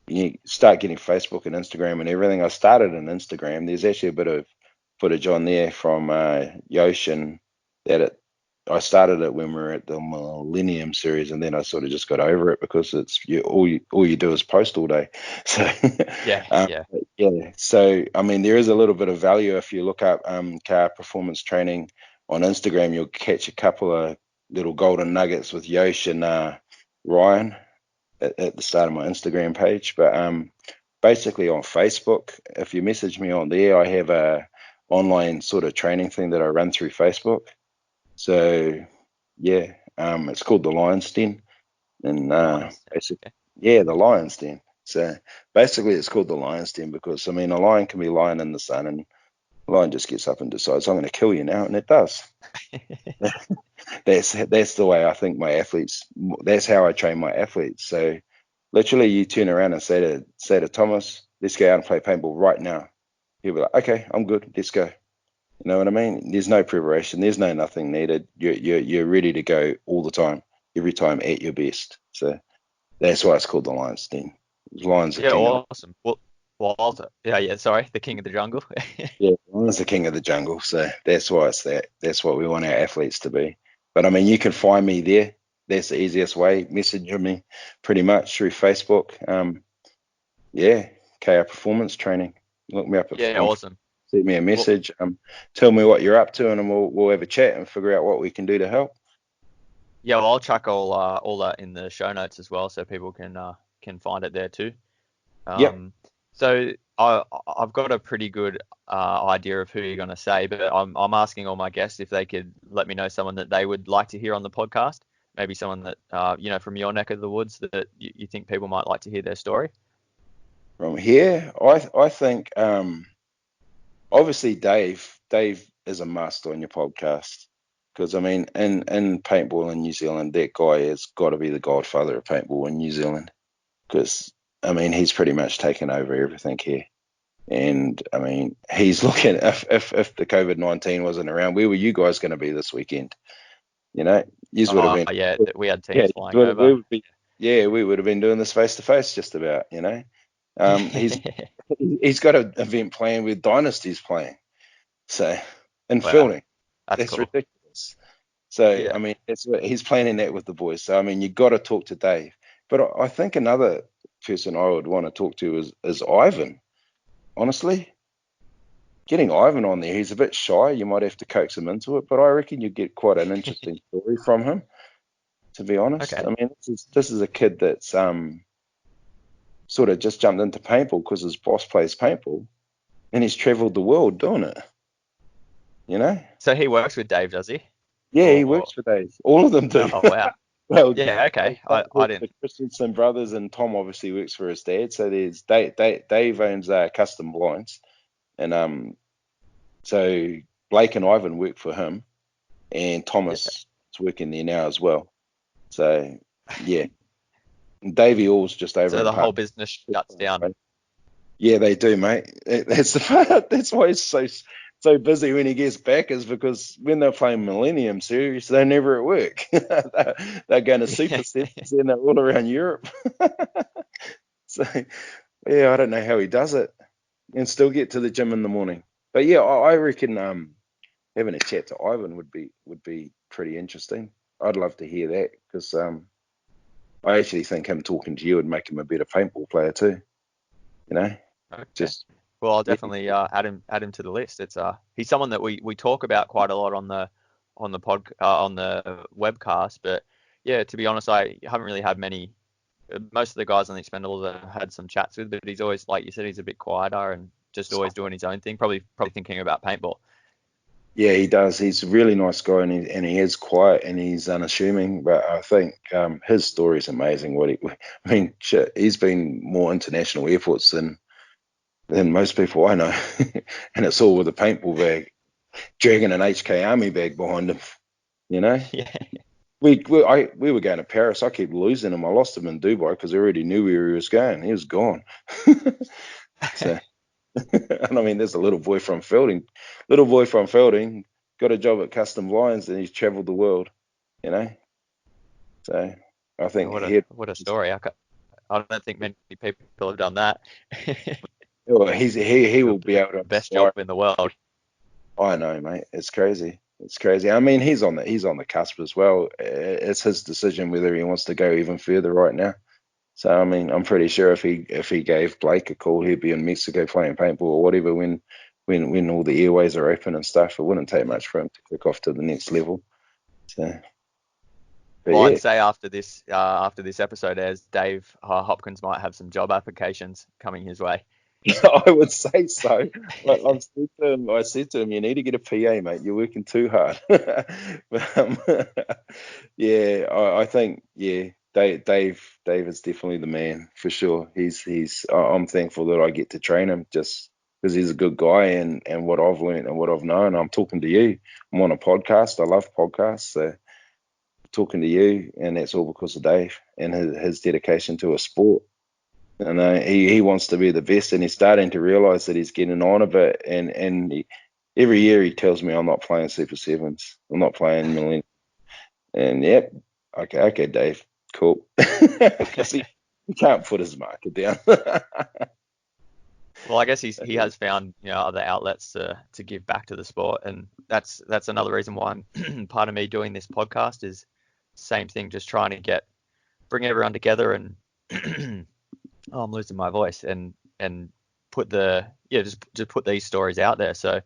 you start getting Facebook and Instagram and everything. I started on Instagram. There's actually a bit of footage on there from Yosh, and I started it when we were at the Millennium Series, and then I sort of just got over it because it's all you do is post all day. So Yeah. yeah. So I mean, there is a little bit of value if you look up car performance training on Instagram. You'll catch a couple of little golden nuggets with Yosh and Ryan at the start of my Instagram page. But basically on Facebook, if you message me on there, I have a online sort of training thing that I run through Facebook. So yeah, it's called the Lion's Den, and Nice. basically, yeah, the Lion's Den. So basically, it's called the Lion's Den because I mean, a lion can be lying in the sun, and a lion just gets up and decides, "I'm going to kill you now," and it does. That's the way I think my athletes. That's how I train my athletes. So literally, you turn around and say to Thomas, "Let's go out and play paintball right now." He'll be like, "Okay, I'm good. Let's go." You know what I mean? There's no preparation. There's no nothing needed. You're ready to go all the time, every time at your best. So that's why it's called the Lion's Den. Lion's the Yeah, king of awesome. Well, Walter. Yeah. Sorry, the king of the jungle. yeah, Lion's the king of the jungle. So that's why it's that. That's what we want our athletes to be. But I mean, you can find me there. That's the easiest way. Message me pretty much through Facebook. Yeah, KR Performance Training. Look me up Yeah, on awesome. send me a Well, message. Tell me what you're up to, and then we'll have a chat and figure out what we can do to help. yeah, well, I'll chuck all that in the show notes as well, so people can find it there too. Yep. So I've got a pretty good idea of who you're going to say, but I'm asking all my guests if they could let me know someone that they would like to hear on the podcast. Maybe someone that from your neck of the woods that you think people might like to hear their story. From here, I think obviously Dave is a must on your podcast because I mean in paintball in New Zealand, that guy has got to be the godfather of paintball in New Zealand because I mean he's pretty much taken over everything here. And I mean, he's looking if the COVID-19 wasn't around, where were you guys going to be this weekend? You would have been. Yeah, we had Yeah, teams flying over. we would have been doing this face to face just about. He's he's got an event planned with Dynasty's playing, so and Wow, filming. that's That's cool. ridiculous. So I Yeah. mean, that's what he's planning that with the boys. So I mean, you got to talk to Dave. But I think another person I would want to talk to is Ivan. Honestly, getting Ivan on there, he's a bit shy. You might have to coax him into it, but I reckon you get quite an interesting story from him. To be honest, Okay. I mean, this is a kid that's sort of just jumped into paintball because his boss plays paintball, and he's travelled the world doing it. You know? So he works with Dave, does he? Yeah, he Or works for Dave. All of them do. oh wow. Well, Yeah. Okay. Dave I works didn't. for Christensen Brothers, and Tom obviously works for his dad. So there's Dave owns Custom Blinds, and so Blake and Ivan work for him. and Yeah. Thomas is working there now as well. So yeah, Davey All's just over So in the whole Park. business shuts down. Yeah, they do, mate. That's the part. That's why he's so busy when he gets back, is because when they're playing Millennium Series, they're never at work. They're going to Super Sevens and they're all around Europe. So yeah, I don't know how he does it and still get to the gym in the morning. But yeah, I reckon having a chat to Ivan would be pretty interesting. I'd love to hear that because I actually think him talking to you would make him a better paintball player too. You know, Okay. just Well, I'll yeah, definitely add him to the list. It's he's someone that we talk about quite a lot on the on the webcast. But yeah, to be honest, I haven't really had many. Most of the guys on the Expendables I've had some chats with, but he's always, like you said, he's a bit quieter and just always doing his own thing. Probably thinking about paintball. yeah, he does. He's a really nice guy, and he is quiet and he's unassuming. But I think his story is amazing. I mean, shit, he's been more international airports than most people I know, and it's all with a paintball bag, dragging an HK Army bag behind him. You know, Yeah. we were going to Paris. I keep losing him. I lost him in Dubai because I already knew where he was going. He was gone. So, and I mean, there's a little boy from Felding, got a job at Custom Lines, and he's travelled the world. You know, so I Yeah, think he, what a story. I don't think many people have done that. he The will be able to best job inspire. in the world. I know, mate. It's crazy. It's crazy. I mean, he's on the cusp as well. It's his decision whether he wants to go even further right now. So I mean, I'm pretty sure if he gave Blake a call, he'd be in Mexico playing paintball or whatever when all the airways are open and stuff. It wouldn't take much for him to kick off to the next level. So, but Well, yeah, I'd say after this episode airs, Dave Hopkins might have some job applications coming his way. I would say so. I said to him, you need to get a PA, mate. You're working too hard. But, yeah, I think yeah, Dave is definitely the man for sure. I'm thankful that I get to train him just because he's a good guy and what I've learned and what I've known. I'm talking to you. I'm on a podcast. I love podcasts. So talking to you, and that's all because of Dave and his dedication to a sport. And he wants to be the best, and he's starting to realize that he's getting on a bit. Every year he tells me I'm not playing Super Sevens, I'm not playing Millennium. And yep, okay, Dave, cool, because he can't put his marker down. Well, I guess he has found, other outlets to give back to the sport, and that's another reason why I'm part of me doing this podcast is same thing, just trying to bring everyone together and oh, I'm losing my voice and put just put these stories out there. So Yeah,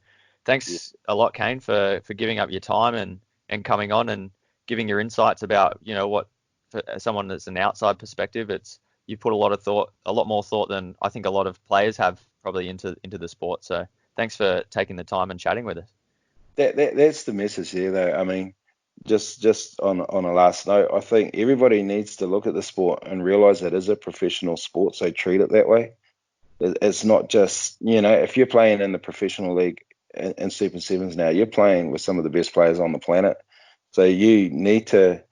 thanks a lot, Kane, for giving up your time and coming on and giving your insights about, what for someone that's an outside perspective, you put a lot more thought than I think a lot of players have probably into the sport. So thanks for taking the time and chatting with us. that's the message here, though. I mean, just on a last note, I think everybody needs to look at the sport and realize it is a professional sport, so treat it that way. It's not just, if you're playing in the professional league in Super Sevens now, you're playing with some of the best players on the planet. So you need to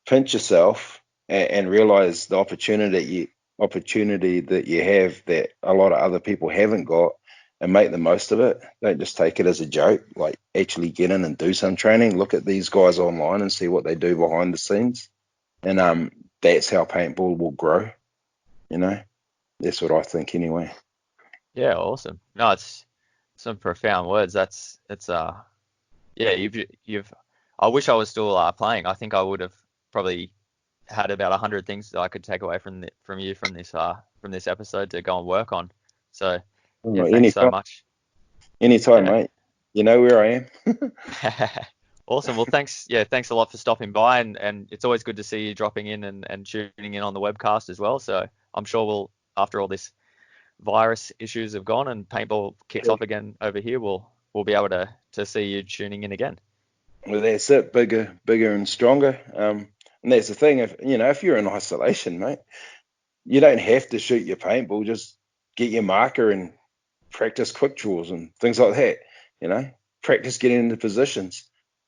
pinch yourself and realize the opportunity that you have that a lot of other people haven't got, and make the most of it. Don't just take it as a joke. Like, actually get in and do some training. Look at these guys online and see what they do behind the scenes. And that's how paintball will grow. You know, that's what I think anyway. Yeah, awesome. No, it's some profound words. It's yeah, you've I wish I was still playing. I think I would have probably had about 100 things that I could take away from you from this episode to go and work on. So yeah, Oh, thanks so much. anytime, mate. You know where I am. Awesome. Well, thanks. Yeah, thanks a lot for stopping by, and it's always good to see you dropping in and tuning in on the webcast as well. So I'm sure after all this virus issues have gone and paintball kicks off again over here, we'll be able to see you tuning in again. Well, that's it. Bigger and stronger. And that's the thing. If you're in isolation, mate, you don't have to shoot your paintball. Just get your marker and practice quick draws and things like that. Practice getting into positions.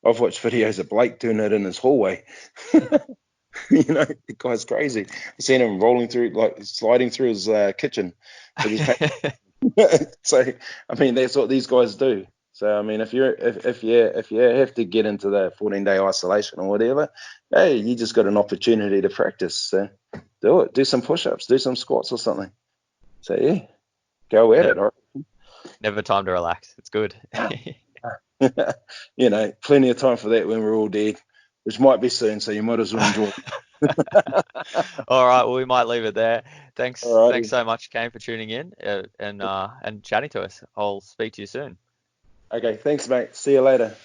I've watched videos of Blake doing it in his hallway. The guy's crazy. I've seen him rolling through, like sliding through his kitchen with his paint. So, I mean, that's what these guys do. So, I mean, if you have to get into the 14-day isolation or whatever, hey, you just got an opportunity to practice. So, do it. Do some push-ups. Do some squats or something. So, yeah, go at it. All right. Never time to relax. It's good. Plenty of time for that when we're all dead, which might be soon. So you might as well enjoy it. All right, well, we might leave it there. Thanks All righty. so much, Kane, for tuning in and chatting to us. I'll speak to you soon. Okay, thanks, mate. See you later.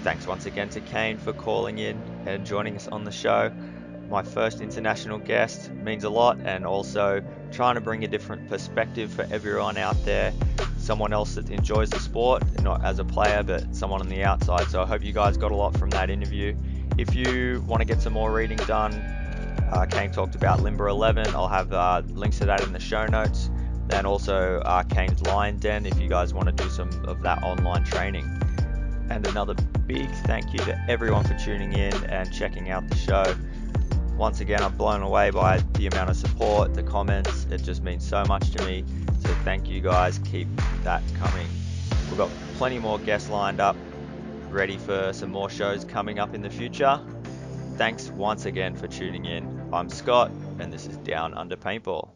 Thanks once again to Kane for calling in and joining us on the show. My first international guest means a lot, and also trying to bring a different perspective for everyone out there. Someone else that enjoys the sport, not as a player, but someone on the outside. So I hope you guys got a lot from that interview. If you want to get some more reading done, Kane talked about Limber 11. I'll have links to that in the show notes. And also Kane's Lion Den if you guys want to do some of that online training. And another big thank you to everyone for tuning in and checking out the show. Once again, I'm blown away by the amount of support, the comments. It just means so much to me. So thank you guys. Keep that coming. We've got plenty more guests lined up, ready for some more shows coming up in the future. Thanks once again for tuning in. I'm Scott, and this is Down Under Paintball.